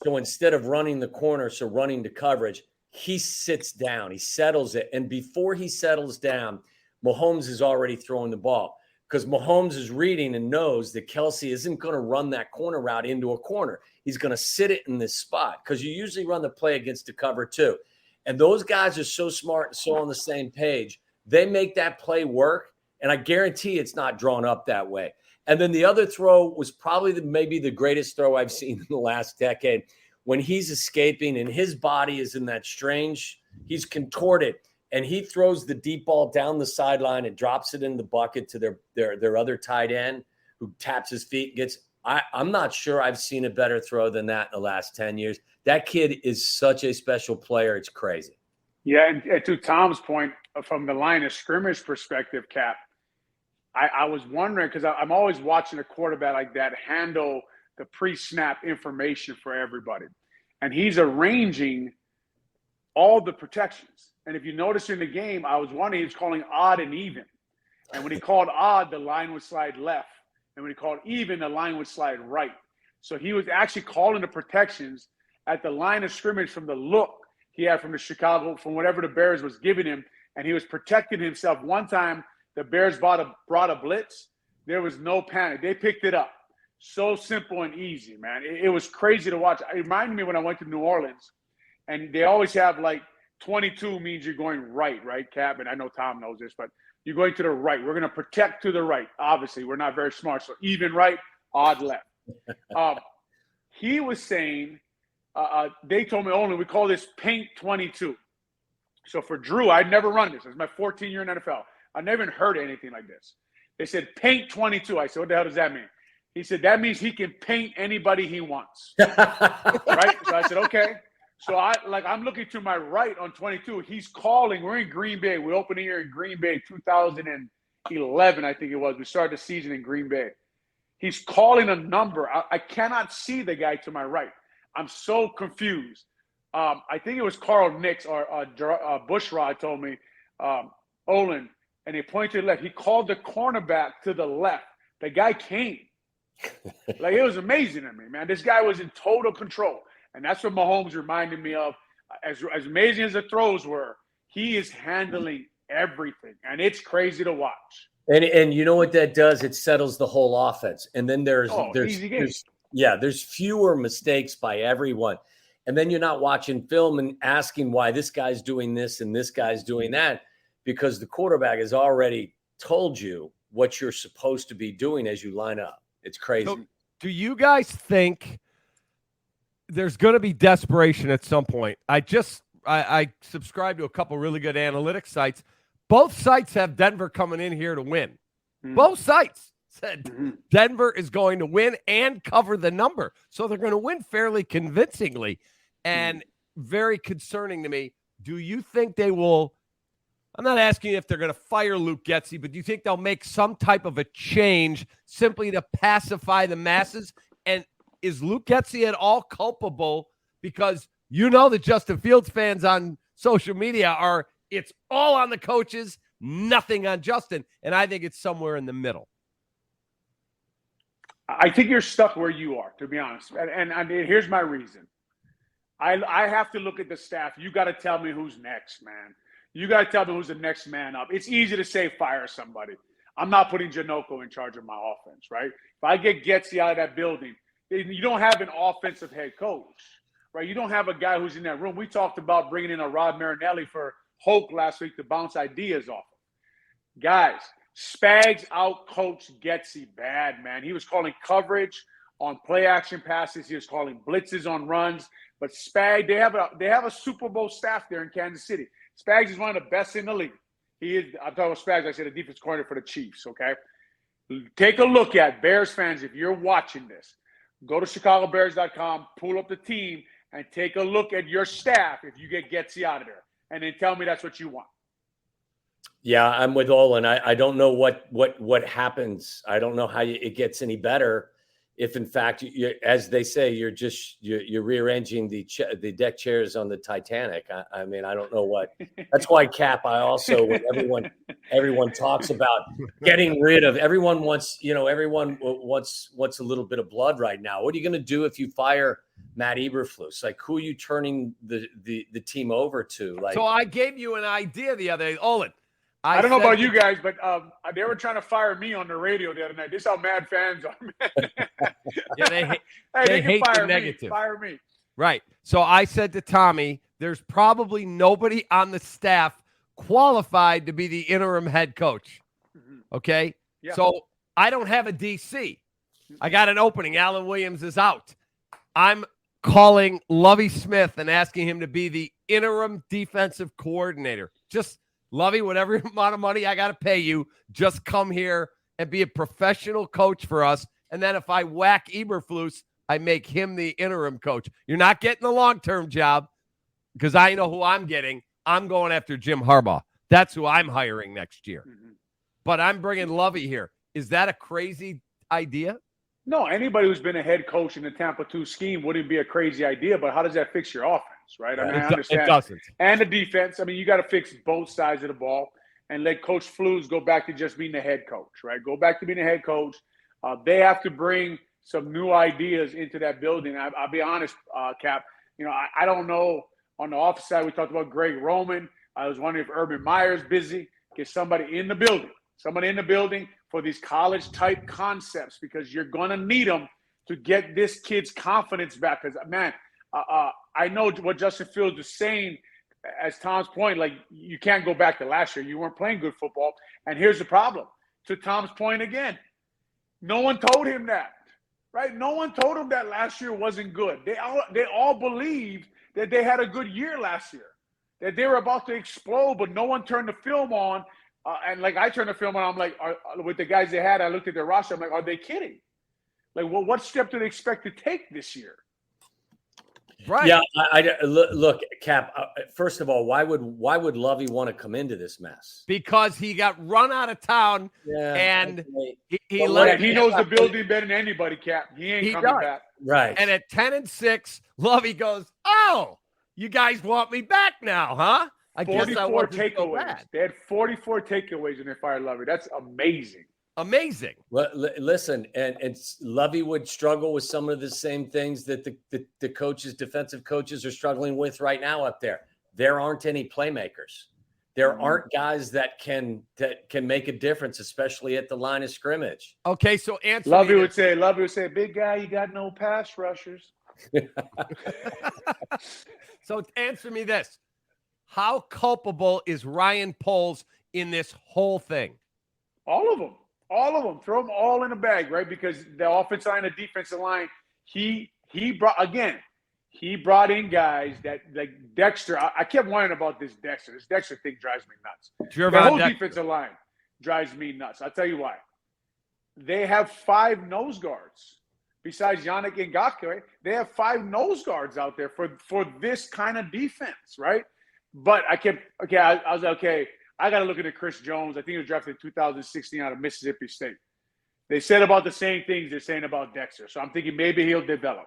So instead of running the corner, running to coverage, he sits down. He settles it. And before he settles down, Mahomes is already throwing the ball because Mahomes is reading and knows that Kelce isn't going to run that corner route into a corner. He's going to sit it in this spot because you usually run the play against the cover too. And those guys are so smart and so on the same page. They make that play work. And I guarantee it's not drawn up that way. And then the other throw was probably maybe the greatest throw I've seen in the last decade when he's escaping and his body is in that strange He's contorted, and he throws the deep ball down the sideline and drops it in the bucket to their other tight end, who taps his feet and gets. I'm not sure I've seen a better throw than that in the last 10 years. That kid is such a special player. It's crazy. Yeah, and to Tom's point, from the line of scrimmage perspective, Cap, I was wondering, because I'm always watching a quarterback like that handle the pre-snap information for everybody. And he's arranging all the protections. And if you notice in the game, I was wondering, he was calling odd and even. And when he called odd, the line would slide left. And when he called even, the line would slide right. So he was actually calling the protections at the line of scrimmage from the look he had from the Chicago, from whatever the Bears was giving him. And he was protecting himself. One time, the Bears brought a blitz. There was no panic. They picked it up. So simple and easy, man. It was crazy to watch. It reminded me when I went to New Orleans, and they always have, like, 22 means you're going right, Cap? And I know Tom knows this, but you're going to the right. We're going to protect to the right. Obviously, we're not very smart. So even right, odd left. He was saying, they told me only, we call this paint 22. So for Drew, I'd never run this. It was my 14th year in NFL. I never even heard anything like this. They said paint 22. I said, what the hell does that mean? He said, that means he can paint anybody he wants. Right? So I said, okay. So I'm looking to my right on 22. He's calling. We're in Green Bay. We opened here in Green Bay 2011, I think it was. We started the season in Green Bay. He's calling a number. I cannot see the guy to my right. I'm so confused. I think it was Carl Nix or Bushrod told me, Olin, and he pointed to the left. He called the cornerback to the left. The guy came. Like, it was amazing to me, man. This guy was in total control. And that's what Mahomes reminded me of. As amazing as the throws were, he is handling everything. And it's crazy to watch. And you know what that does? It settles the whole offense. And then there's fewer mistakes by everyone. And then you're not watching film and asking why this guy's doing this and this guy's doing that, because the quarterback has already told you what you're supposed to be doing as you line up. It's crazy. So, do you guys think there's going to be desperation at some point? I subscribe to a couple really good analytics sites. Both sites have Denver coming in here to win. Mm-hmm. Both sites said Denver is going to win and cover the number. So they're going to win fairly convincingly, and very concerning to me. Do you think they will? I'm not asking if they're going to fire Luke Getsy, but do you think they'll make some type of a change simply to pacify the masses? And is Luke Getsy at all culpable? Because you know the Justin Fields fans on social media it's all on the coaches, nothing on Justin. And I think it's somewhere in the middle. I think you're stuck where you are, to be honest. And here's my reason. I have to look at the staff. You got to tell me who's next, man. You got to tell me who's the next man up. It's easy to say fire somebody. I'm not putting Janocko in charge of my offense, right? If I get Getsy out of that building, you don't have an offensive head coach, right? You don't have a guy who's in that room. We talked about bringing in a Rod Marinelli for Hulk last week to bounce ideas off of. Guys, Spags out-coached Getsy bad, man. He was calling coverage on play-action passes. He was calling blitzes on runs. But Spags, they have a Super Bowl staff there in Kansas City. Spags is one of the best in the league. He is. I'm talking about Spags. I said a defense coordinator for the Chiefs, okay? Take a look at Bears fans. If you're watching this, go to ChicagoBears.com, pull up the team, and take a look at your staff if you get Getsy out of there. And then tell me that's what you want. Yeah, I'm with Olin. I don't know what happens. I don't know how it gets any better if, in fact, as they say, you're rearranging the deck chairs on the Titanic. I mean, I don't know what. That's why, Cap, I also, when everyone talks about getting rid of, everyone wants a little bit of blood right now. What are you going to do if you fire Matt Eberflus? Like, who are you turning the team over to? Like, so I gave you an idea the other day, Olin. I don't know about you guys, but they were trying to fire me on the radio the other night. This is how mad fans are, man. Yeah, they hate the negative. Fire me. Right. So I said to Tommy, there's probably nobody on the staff qualified to be the interim head coach. Okay? Yeah. So I don't have a DC. I got an opening. Alan Williams is out. I'm calling Lovie Smith and asking him to be the interim defensive coordinator. Just, Lovie, whatever amount of money I got to pay you, just come here and be a professional coach for us. And then if I whack Eberflus, I make him the interim coach. You're not getting the long-term job because I know who I'm getting. I'm going after Jim Harbaugh. That's who I'm hiring next year. Mm-hmm. But I'm bringing Lovie here. Is that a crazy idea? No, anybody who's been a head coach in the Tampa 2 scheme wouldn't be a crazy idea, but how does that fix your offense, right? I mean, I understand. It doesn't. And the defense. I mean, you got to fix both sides of the ball and let Coach Flus go back to just being the head coach, right? Go back to being the head coach. They have to bring some new ideas into that building. I'll be honest, Cap, I don't know. On the office side, we talked about Greg Roman. I was wondering if Urban Meyer's busy. Get somebody in the building for these college-type concepts because you're going to need them to get this kid's confidence back. Because, man, I know what Justin Fields was saying as Tom's point, like, you can't go back to last year. You weren't playing good football. And here's the problem. To Tom's point again, no one told him that, right? No one told him that last year wasn't good. They all believed that they had a good year last year, that they were about to explode, but no one turned the film on. And like I turned the film on, I'm like, with the guys they had, I looked at their roster. I'm like, are they kidding? Like, well, what step do they expect to take this year? Right. Yeah. I look, Cap. First of all, why would Lovie want to come into this mess? Because he got run out of town, and he knows the building better than anybody, Cap. He ain't coming back. Right. And at 10-6, Lovie goes, "Oh, you guys want me back now, huh?" I guess I wasn't so bad. They had 44 takeaways when they fired Lovie. That's amazing. Amazing. Well, listen, and Lovie would struggle with some of the same things that the coaches, defensive coaches, are struggling with right now up there. There aren't any playmakers. There aren't guys that can make a difference, especially at the line of scrimmage. Okay, so answer. Lovie would say, "Big guy, you got no pass rushers." So answer me this. How culpable is Ryan Poles in this whole thing? All of them. Throw them all in a bag, right? Because the offensive line and defensive line, he brought in guys that, like Dexter. I kept wondering about this Dexter. This Dexter thing drives me nuts. The whole defensive line drives me nuts. I'll tell you why. They have 5 nose guards. Besides Yannick Ngakoue, right? They have 5 nose guards out there for this kind of defense, right? But I was like, okay, I got to look at Chris Jones. I think he was drafted in 2016 out of Mississippi State. They said about the same things they're saying about Dexter. So I'm thinking maybe he'll develop.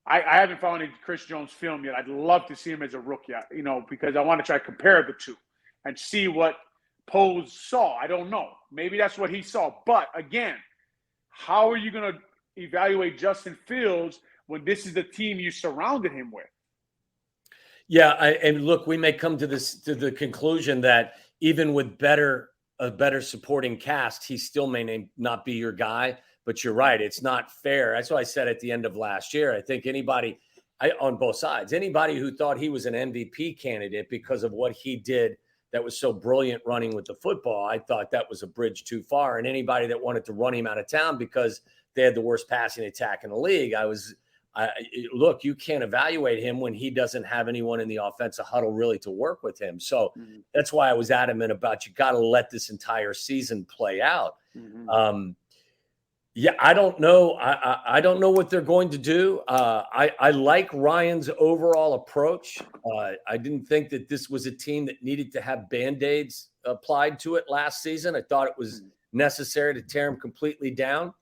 I haven't found any Chris Jones film yet. I'd love to see him as a rookie, because I want to try to compare the two and see what Poles saw. I don't know. Maybe that's what he saw. But, again, how are you going to evaluate Justin Fields when this is the team you surrounded him with? Yeah, and look, we may come to the conclusion that even with a better supporting cast, he still may not be your guy. But you're right; it's not fair. That's what I said at the end of last year. I think on both sides, anybody who thought he was an MVP candidate because of what he did that was so brilliant running with the football, I thought that was a bridge too far. And anybody that wanted to run him out of town because they had the worst passing attack in the league, look, you can't evaluate him when he doesn't have anyone in the offensive huddle really to work with him. So that's why I was adamant about you got to let this entire season play out. I don't know. I don't know what they're going to do. I like Ryan's overall approach. I didn't think that this was a team that needed to have Band-Aids applied to it last season. I thought it was necessary to tear him completely down.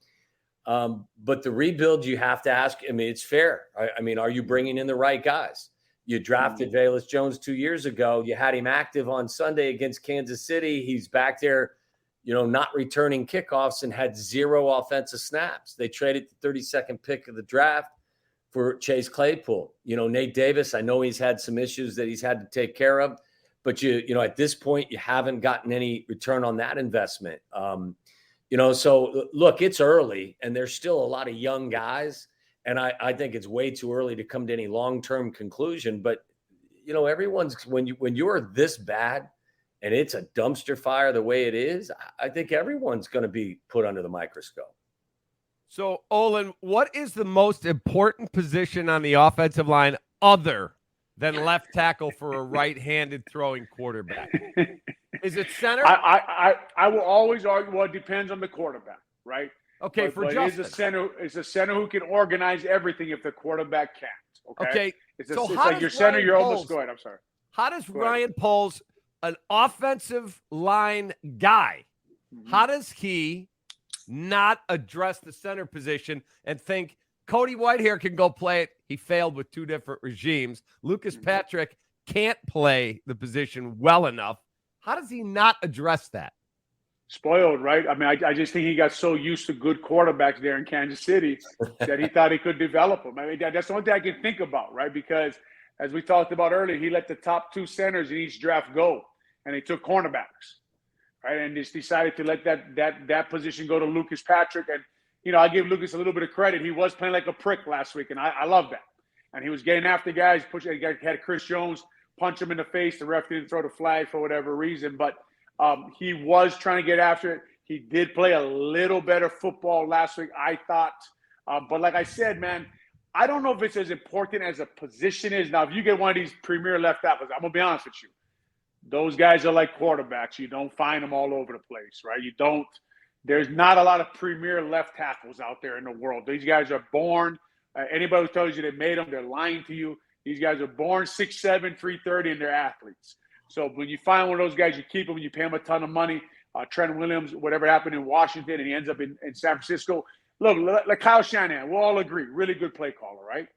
But the rebuild, you have to ask, it's fair. Are you bringing in the right guys? You drafted Velus Jones 2 years ago. You had him active on Sunday against Kansas City. He's back there, not returning kickoffs and had 0 offensive snaps. They traded the 32nd pick of the draft for Chase Claypool. Nate Davis, I know he's had some issues that he's had to take care of, but at this point, you haven't gotten any return on that investment. So look, it's early and there's still a lot of young guys. And I think it's way too early to come to any long-term conclusion, but everyone's, when you're this bad and it's a dumpster fire the way it is, I think everyone's going to be put under the microscope. So, Olin, what is the most important position on the offensive line other than left tackle for a right-handed throwing quarterback? Is it center? I will always argue. Well, it depends on the quarterback, right? Okay, but, for but Justin. It's a center who can organize everything if the quarterback can't. Okay. It's so it's how like your does center. Ryan You're almost. Poles- Go ahead. I'm sorry. How does Go ahead. Ryan Poles, an offensive line guy, how does he not address the center position and think Cody Whitehair can go play it? He failed with two different regimes. Lucas Patrick can't play the position well enough. How does he not address that? Spoiled, right? I mean, I just think he got so used to good quarterbacks there in Kansas City that he thought he could develop them. I mean, that's the only thing I can think about, right? Because as we talked about earlier, he let the top two centers in each draft go, and he took cornerbacks, right? And just decided to let that position go to Lucas Patrick. And, you know, I give Lucas a little bit of credit. He was playing like a prick last week, and I love that. And he was getting after guys, pushing. He had Chris Jones punch him in the face. The ref didn't throw the flag for whatever reason, but he was trying to get after it. He did play a little better football last week, I thought. But like I said, man, I don't know if it's as important as a position is. Now, if you get one of these premier left tackles, I'm going to be honest with you. Those guys are like quarterbacks. You don't find them all over the place, right? You don't. There's not a lot of premier left tackles out there in the world. These guys are born. Anybody who tells you they made them, they're lying to you. These guys are born 6'7", 330, and they're athletes. So when you find one of those guys, you keep them, you pay them a ton of money. Trent Williams, whatever happened in Washington, and he ends up in San Francisco. Look, like Kyle Shanahan, we'll all agree, really good play caller, right?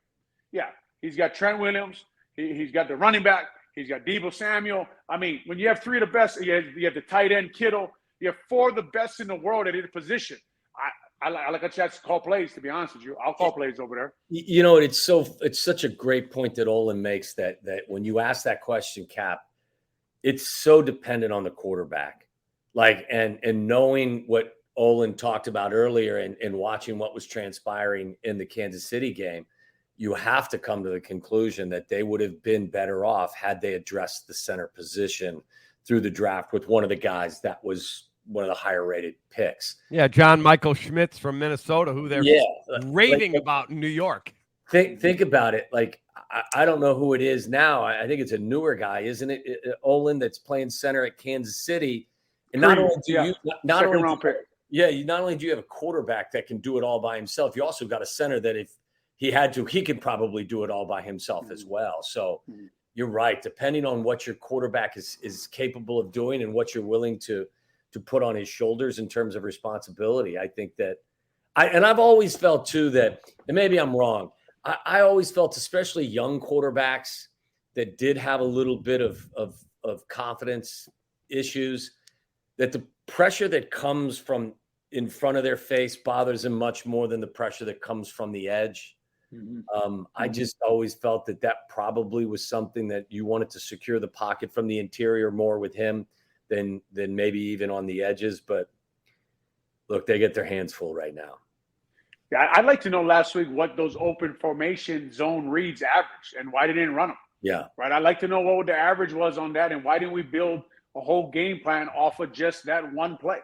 Yeah, he's got Trent Williams. He's got the running back. He's got Deebo Samuel. I mean, when you have three of the best, you have the tight end, Kittle. You have four of the best in the world at either position. I like a chance to call plays, to be honest with you. I'll call plays over there. You know, it's such a great point that Olin makes that when you ask that question, Cap, it's so dependent on the quarterback. Like, and knowing what Olin talked about earlier and watching what was transpiring in the Kansas City game, you have to come to the conclusion that they would have been better off had they addressed the center position through the draft with one of the guys that was one of the higher rated picks. Yeah, John Michael Schmitz from Minnesota, who they're raving about in New York. Think about it. Like, I don't know who it is now. I think it's a newer guy, isn't it? Olin, that's playing center at Kansas City. And not only do you not only do you have a quarterback that can do it all by himself, you also got a center that if he had to, he could probably do it all by himself as well. So you're right. Depending on what your quarterback is capable of doing and what you're willing to put on his shoulders in terms of responsibility, I think that I've always felt too that, and maybe I'm wrong, I always felt, especially young quarterbacks that did have a little bit of confidence issues, that the pressure that comes from in front of their face bothers them much more than the pressure that comes from the edge. I just always felt that probably was something that you wanted to secure the pocket from the interior more with him than maybe even on the edges. But look, they get their hands full right now. Yeah, I'd like to know last week what those open formation zone reads average and why they didn't run them. Yeah. Right. I'd like to know what the average was on that and why didn't we build a whole game plan off of just that one play,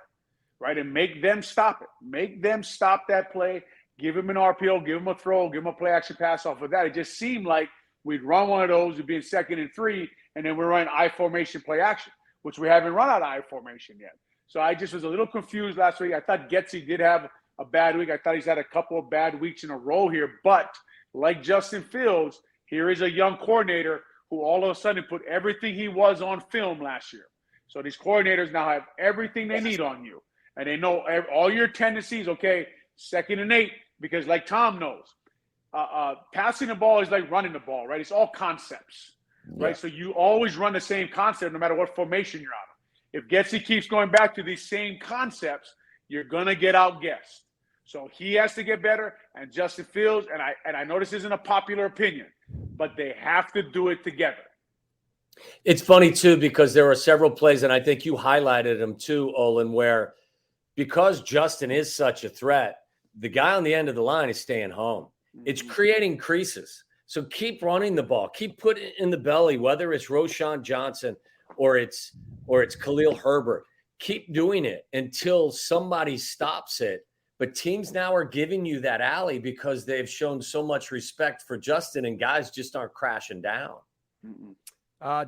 right? And make them stop it. Make them stop that play. Give them an RPO, give them a throw, give them a play action pass off of that. It just seemed like we'd run one of those, it'd be in 2nd and 3, and then we're running I formation play action, which we haven't run out of I formation yet. So I just was a little confused last week. I thought Getsy did have a bad week. I thought he's had a couple of bad weeks in a row here. But like Justin Fields, here is a young coordinator who all of a sudden put everything he was on film last year. So these coordinators now have everything they need on you. And they know all your tendencies, okay, 2nd and 8, because like Tom knows, passing the ball is like running the ball, right? It's all concepts, right? So you always run the same concept no matter what formation you're on. If Getsy keeps going back to these same concepts, you're going to get outguessed. So he has to get better, and Justin Fields, and I know this isn't a popular opinion, but they have to do it together. It's funny, too, because there are several plays, and I think you highlighted them, too, Olin, where because Justin is such a threat, the guy on the end of the line is staying home. It's creating creases. So keep running the ball. Keep putting it in the belly, whether it's Roshan Johnson or it's Khalil Herbert. Keep doing it until somebody stops it. But teams now are giving you that alley because they've shown so much respect for Justin, and guys just aren't crashing down.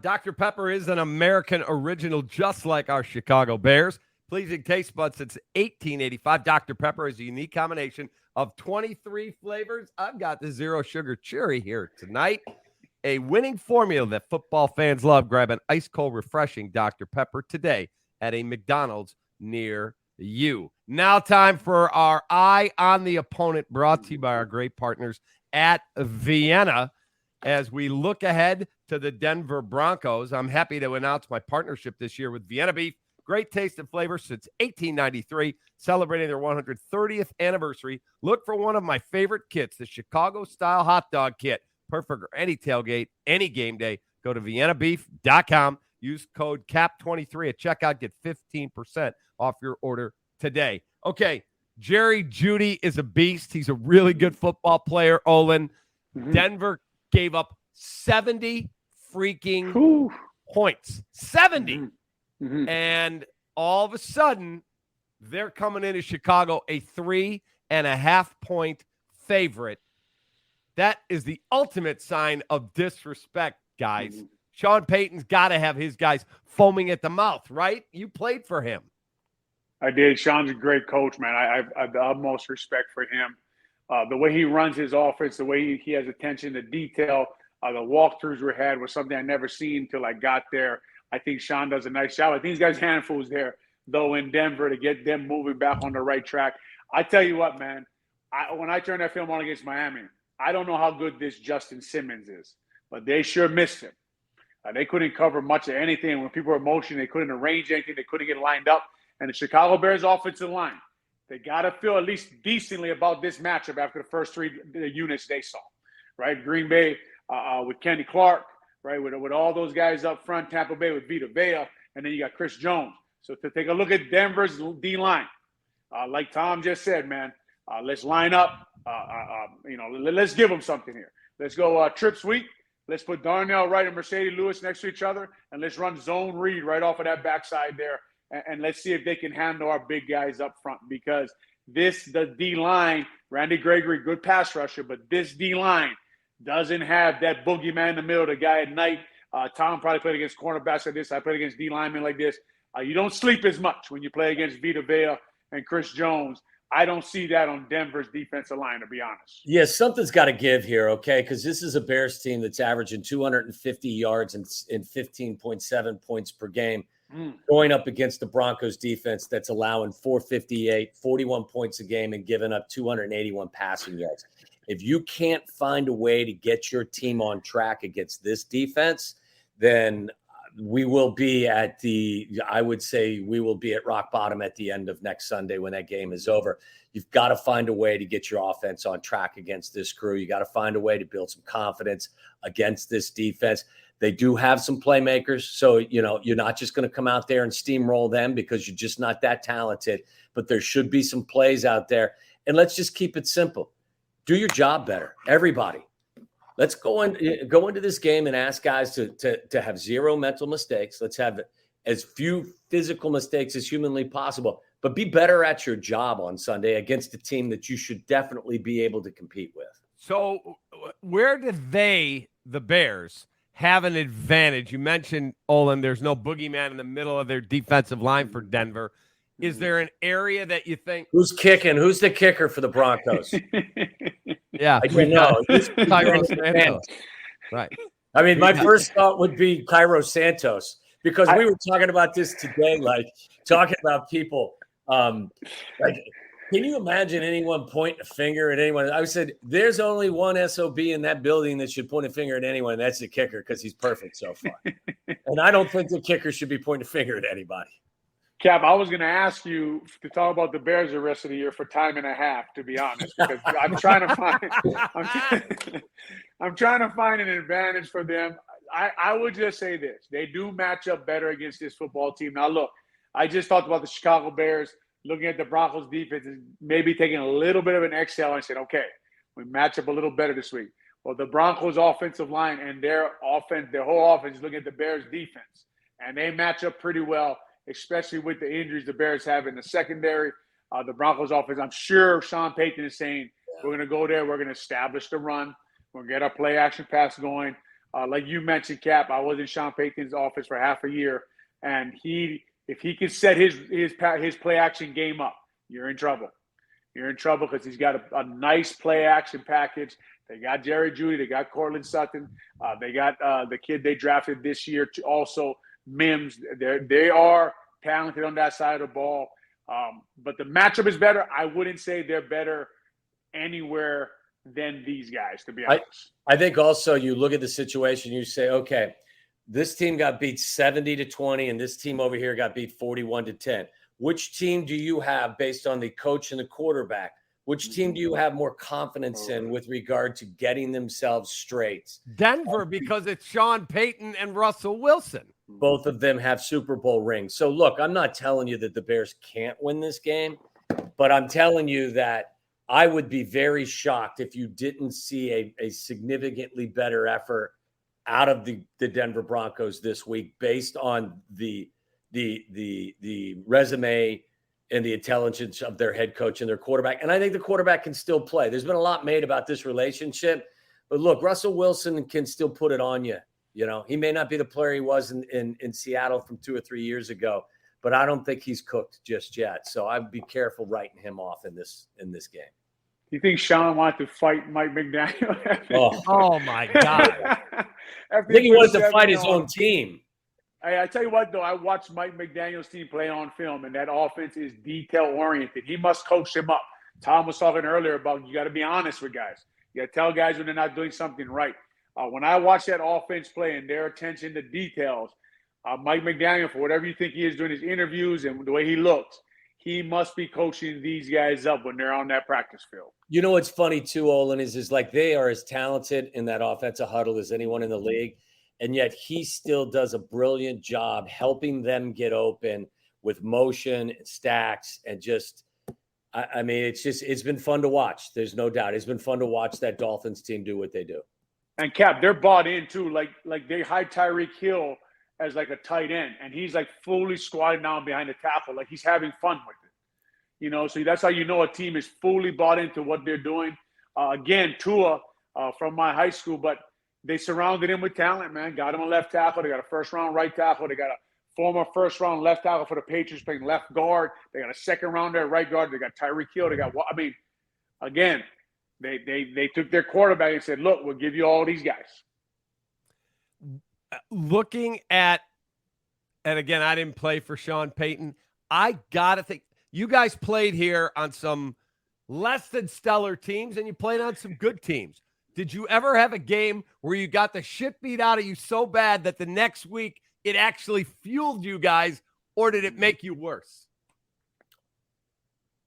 Dr. Pepper is an American original, just like our Chicago Bears. Pleasing taste buds since 1885. Dr. Pepper is a unique combination of 23 flavors. I've got the zero sugar cherry here tonight. A winning formula that football fans love. Grab an ice cold, refreshing Dr. Pepper today at a McDonald's near you. Now time for our Eye on the Opponent, brought to you by our great partners at Vienna. As we look ahead to the Denver Broncos, I'm happy to announce my partnership this year with Vienna Beef. Great taste and flavor since 1893, celebrating their 130th anniversary. Look for one of my favorite kits, the Chicago-style hot dog kit. Perfect for any tailgate, any game day. Go to viennabeef.com. Use code CAP23 at checkout. Get 15% off your order today. Okay, Jerry Jeudy is a beast. He's a really good football player, Olin. Denver gave up 70 freaking points. 70. And all of a sudden, they're coming into Chicago a 3.5-point favorite. That is the ultimate sign of disrespect, guys. Sean Payton's got to have his guys foaming at the mouth, right? You played for him. I did. Sean's a great coach, man. I have the utmost respect for him. The way he runs his offense, the way he has attention to detail, the walkthroughs we had was something I never seen until I got there. I think Sean does a nice job. I think these guys handfuls there, though, in Denver to get them moving back on the right track. I tell you what, man, when I turned that film on against Miami, I don't know how good this Justin Simmons is, but they sure missed him. They couldn't cover much of anything. When people were motioning, they couldn't arrange anything. They couldn't get lined up. And the Chicago Bears offensive line, they got to feel at least decently about this matchup after the first three units they saw, right? Green Bay with Kenny Clark, right, with all those guys up front, Tampa Bay with Vita Vea, and then you got Chris Jones. So to take a look at Denver's D-line, like Tom just said, man, let's line up. Let's give them something here. Let's go trip sweep. Let's put Darnell Wright and Mercedes Lewis next to each other, and let's run zone read right off of that backside there, and let's see if they can handle our big guys up front, because the D-line, Randy Gregory, good pass rusher, but this D-line doesn't have that boogeyman in the middle, the guy at night. Tom probably played against cornerbacks like this. I played against D-linemen like this. You don't sleep as much when you play against Vita Vea and Chris Jones. I don't see that on Denver's defensive line, to be honest. Yeah, something's got to give here, okay? Because this is a Bears team that's averaging 250 yards and 15.7 points per game, going up against the Broncos defense that's allowing 458, 41 points a game, and giving up 281 passing yards. If you can't find a way to get your team on track against this defense, then we will be at rock bottom at the end of next Sunday when that game is over. You've got to find a way to get your offense on track against this crew. You got to find a way to build some confidence against this defense. They do have some playmakers, so you're not just going to come out there and steamroll them because you're just not that talented, but there should be some plays out there. And let's just keep it simple. Do your job better, everybody. Let's go into this game and ask guys to have zero mental mistakes. Let's have as few physical mistakes as humanly possible, but be better at your job on Sunday against a team that you should definitely be able to compete with. So where do the Bears, have an advantage? You mentioned, Olin, there's no boogeyman in the middle of their defensive line for Denver. Is there an area that you think – Who's kicking? Who's the kicker for the Broncos? Yeah. Cairo Santos. Right. I mean, my first thought would be Cairo Santos, because we were talking about this today, talking about people. Can you imagine anyone pointing a finger at anyone? I said, there's only one SOB in that building that should point a finger at anyone. That's the kicker, because he's perfect so far. And I don't think the kicker should be pointing a finger at anybody. Cap, I was going to ask you to talk about the Bears the rest of the year for time and a half, to be honest, because I'm trying to find an advantage for them. I would just say this. They do match up better against this football team. Now, look, I just talked about the Chicago Bears, looking at the Broncos defense, and maybe taking a little bit of an exhale and said, okay, we match up a little better this week. Well, the Broncos offensive line and their whole offense is looking at the Bears defense, and they match up pretty well, especially with the injuries the Bears have in the secondary. The Broncos offense, I'm sure Sean Payton is saying, we're going to go there. We're going to establish the run. We're going to get our play action pass going. Like you mentioned, Cap, I was in Sean Payton's office for half a year. And if he can set his play action game up, you're in trouble. You're in trouble because he's got a nice play action package. They got Jerry Jeudy. They got Cortland Sutton. They got the kid they drafted this year to also Mims. They are talented on that side of the ball. But the matchup is better. I wouldn't say they're better anywhere than these guys, to be honest. I think also you look at the situation, you say, okay, this team got beat 70-20, and this team over here got beat 41-10. Which team do you have based on the coach and the quarterback? Which team do you have more confidence in with regard to getting themselves straight? Denver, because it's Sean Payton and Russell Wilson. Both of them have Super Bowl rings. So, look, I'm not telling you that the Bears can't win this game, but I'm telling you that I would be very shocked if you didn't see a significantly better effort out of the Denver Broncos this week based on the resume and the intelligence of their head coach and their quarterback. And I think the quarterback can still play. There's been a lot made about this relationship. But look, Russell Wilson can still put it on you. You know, he may not be the player he was in Seattle from 2 or 3 years ago, but I don't think he's cooked just yet. So I'd be careful writing him off in this game. Do you think Sean wanted to fight Mike McDaniel? Oh my God. I think he wanted to fight his own team. I tell you what, though, I watched Mike McDaniel's team play on film, and that offense is detail-oriented. He must coach them up. Tom was talking earlier about you got to be honest with guys. You got to tell guys when they're not doing something right. When I watch that offense play and their attention to details, Mike McDaniel, for whatever you think he is doing his interviews and the way he looks, he must be coaching these guys up when they're on that practice field. You know what's funny too, Olin, is like they are as talented in that offensive huddle as anyone in the league. And yet he still does a brilliant job helping them get open with motion and stacks and just, I mean, it's been fun to watch. There's no doubt. It's been fun to watch that Dolphins team do what they do. And Cap, they're bought in too. Like they hide Tyreek Hill as like a tight end, and he's like fully squatting down behind the tackle. Like he's having fun with it. You know, so that's how you know a team is fully bought into what they're doing. Again, Tua from my high school, but they surrounded him with talent, man. Got him a left tackle. They got a first-round right tackle. They got a former first-round left tackle for the Patriots playing left guard. They got a second-rounder at right guard. They got Tyreek Hill. They got – I mean, again, they took their quarterback and said, look, we'll give you all these guys. Looking at – and, again, I didn't play for Sean Payton. I got to think – you guys played here on some less than stellar teams, and you played on some good teams. Did you ever have a game where you got the shit beat out of you so bad that the next week it actually fueled you guys, or did it make you worse?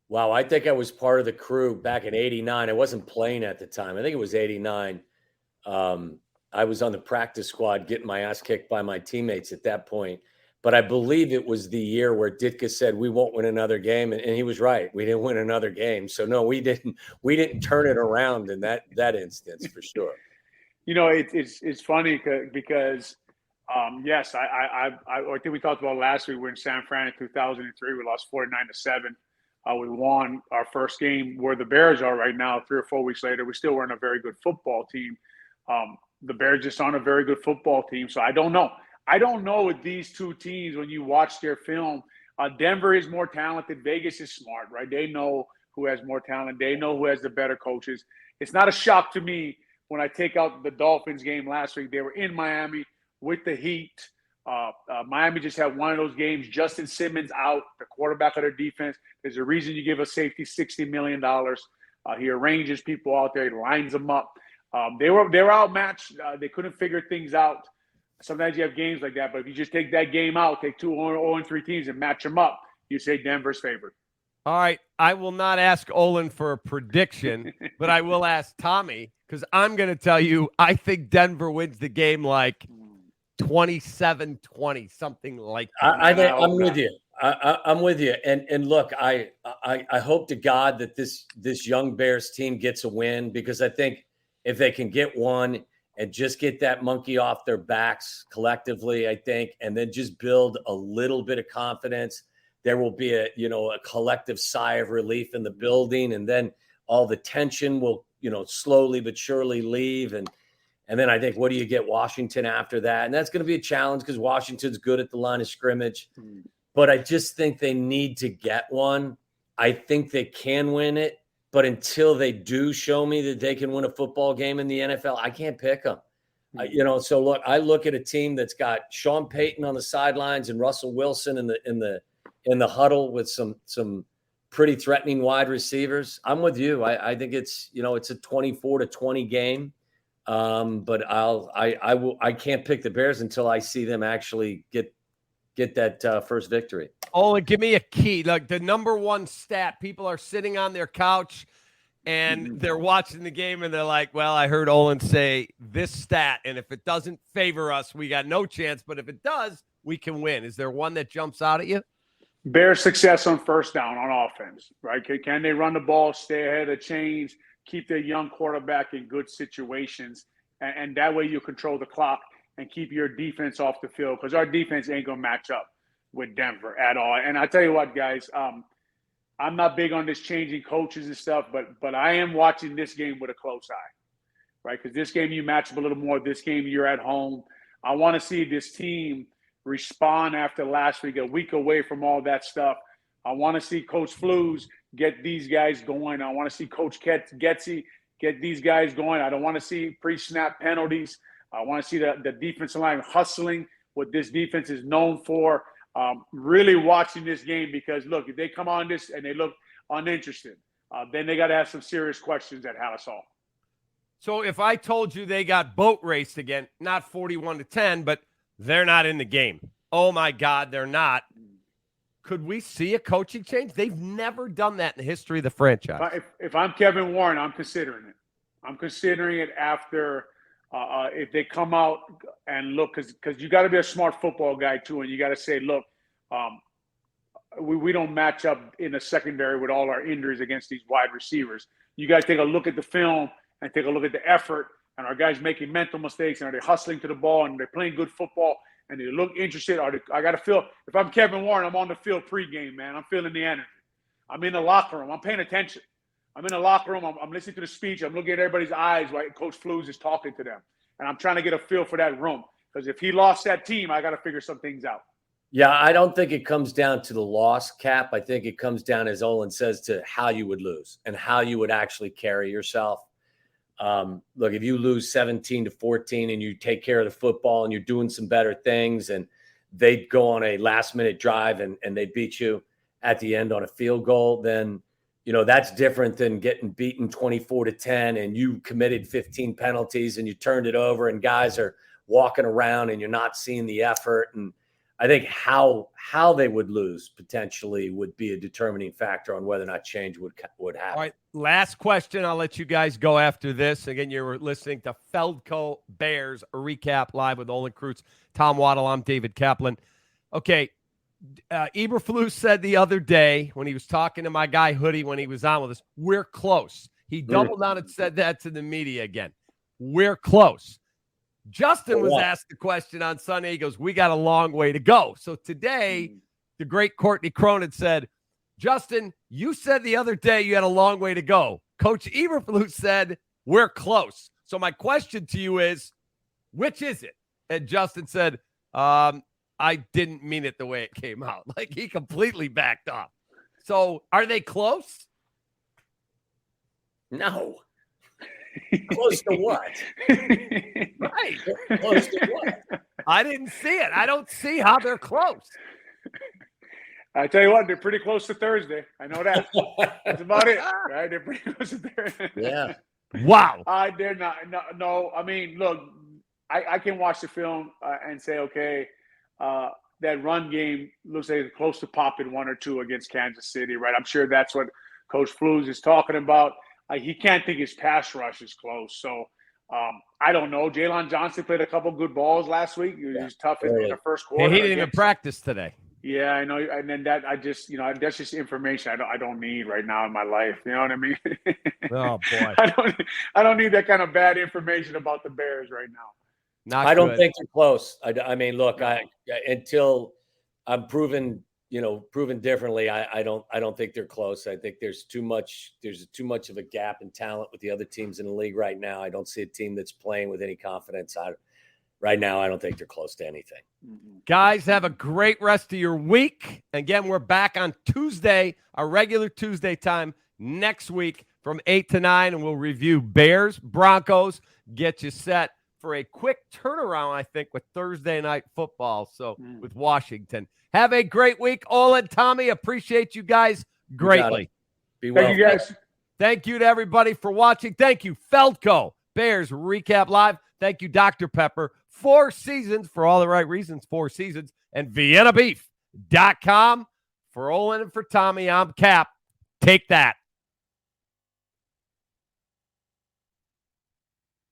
Wow, I think I was part of the crew back in '89. I wasn't playing at the time. I think it was '89. I was on the practice squad getting my ass kicked by my teammates at that point. But I believe it was the year where Ditka said we won't win another game, and he was right. We didn't win another game, so no, we didn't turn it around in that instance for sure. You know, it's funny because yes, I think we talked about last week. We're in San Fran in 2003. We lost 49-7. We won our first game where the Bears are right now. 3 or 4 weeks later, we still weren't a very good football team. The Bears just aren't a very good football team, so I don't know. I don't know with these two teams when you watch their film. Denver is more talented. Vegas is smart, right? They know who has more talent. They know who has the better coaches. It's not a shock to me when I take out the Dolphins game last week. They were in Miami with the Heat. Miami just had one of those games. Justin Simmons out, the quarterback of their defense. There's a reason you give a safety $60 million. He arranges people out there. He lines them up. They were outmatched. They couldn't figure things out. Sometimes you have games like that, but if you just take that game out, take 2 0-3 teams and match them up, you say Denver's favored. All right. I will not ask Olin for a prediction, but I will ask Tommy because I'm going to tell you I think Denver wins the game like 27-20, something like that. I'm with you. I'm with you. And look, I hope to God that this young Bears team gets a win because I think if they can get one and just get that monkey off their backs collectively, I think, and then just build a little bit of confidence, there will be a collective sigh of relief in the building, and then all the tension will, slowly but surely leave. And then I think, what do you get? Washington after that. And that's going to be a challenge because Washington's good at the line of scrimmage. But I just think they need to get one. I think they can win it. But until they do show me that they can win a football game in the NFL, I can't pick them. So look, I look at a team that's got Sean Payton on the sidelines and Russell Wilson in the huddle with some pretty threatening wide receivers. I'm with you. I think it's a 24-20 game. But I can't pick the Bears until I see them actually get that first victory. Olin, give me a key. Like the number one stat, people are sitting on their couch and they're watching the game and they're like, well, I heard Olin say this stat, and if it doesn't favor us, we got no chance. But if it does, we can win. Is there one that jumps out at you? Bears success on first down on offense, right? Can they run the ball, stay ahead of the chains, keep their young quarterback in good situations, and that way you control the clock and keep your defense off the field, because our defense ain't going to match up with Denver at all. And I tell you what, guys, I'm not big on this changing coaches and stuff, but I am watching this game with a close eye, right? Because this game you match up a little more. This game you're at home. I want to see this team respond after last week, a week away from all that stuff. I want to see Coach Flus get these guys going. I want to see Coach Getsy get these guys going. I don't want to see pre-snap penalties. I want to see the defensive line hustling, what this defense is known for. Really watching this game, because, look, if they come on this and they look uninterested, then they got to have some serious questions at Hallis Hall. So if I told you they got boat raced again, not 41-10, but they're not in the game. Oh, my God, they're not. Could we see a coaching change? They've never done that in the history of the franchise. If I'm Kevin Warren, I'm considering it. I'm considering it after if they come out and look, because you got to be a smart football guy too, and you got to say, look, we don't match up in the secondary with all our injuries against these wide receivers. You got to take a look at the film and take a look at the effort, and are guys making mental mistakes, and are they hustling to the ball, and they're playing good football, and they look interested. I got to feel, if I'm Kevin Warren, I'm on the field pregame, man. I'm feeling the energy. I'm in the locker room. I'm paying attention. I'm in the locker room. I'm listening to the speech. I'm looking at everybody's eyes while Coach Flus is talking to them. And I'm trying to get a feel for that room. Because if he lost that team, I got to figure some things out. Yeah, I don't think it comes down to the loss, Cap. I think it comes down, as Olin says, to how you would lose and how you would actually carry yourself. Look, if you lose 17-14 and you take care of the football and you're doing some better things, and they go on a last-minute drive and they beat you at the end on a field goal, then that's different than getting beaten 24-10 and you committed 15 penalties and you turned it over and guys are walking around and you're not seeing the effort. And I think how they would lose potentially would be a determining factor on whether or not change would happen. All right, last question. I'll let you guys go after this. Again, you're listening to Feldco Bears Recap live with Olin Kreutz, Tom Waddle. I'm David Kaplan. Okay. Eberflus said the other day when he was talking to my guy Hoodie when he was on with us, we're close. He doubled down and said that to the media again. We're close. Justin was asked the question on Sunday. He goes, we got a long way to go. So today, the great Courtney Cronin said, Justin, you said the other day you had a long way to go. Coach Eberflus said, we're close. So my question to you is, which is it? And Justin said, I didn't mean it the way it came out. Like, he completely backed off. So are they close? No. Close to what? Right. Close to what? I didn't see it. I don't see how they're close. I tell you what, they're pretty close to Thursday. I know that. That's about it. Right? They're pretty close to Thursday. Yeah. Wow. They're not. No. I mean, look, I can watch the film and say, okay, that run game looks like it's close to popping 1 or 2 against Kansas City, right? I'm sure that's what Coach Flus is talking about. He can't think his pass rush is close. So I don't know. Jalen Johnson played a couple good balls last week. He was tough in the first quarter. He didn't even practice today. Yeah, I know. And then that that's just information I don't need right now in my life. You know what I mean? Oh boy. I don't need that kind of bad information about the Bears right now. I don't think they're close. I mean, look, until I'm proven, proven differently, I don't think they're close. I think there's too much of a gap in talent with the other teams in the league right now. I don't see a team that's playing with any confidence. Right now, I don't think they're close to anything. Guys, have a great rest of your week. Again, we're back on Tuesday, our regular Tuesday time next week from 8 to 9, and we'll review Bears, Broncos, get you set for a quick turnaround, I think, with Thursday night football, so with Washington. Have a great week. Olin, Tommy, appreciate you guys greatly. Be well. Thank you, guys. Thank you to everybody for watching. Thank you, Feldco, Bears Recap Live. Thank you, Dr. Pepper. 4 seasons, for all the right reasons, 4 seasons. And VienaBeef.com. For Olin and for Tommy, I'm Cap. Take that.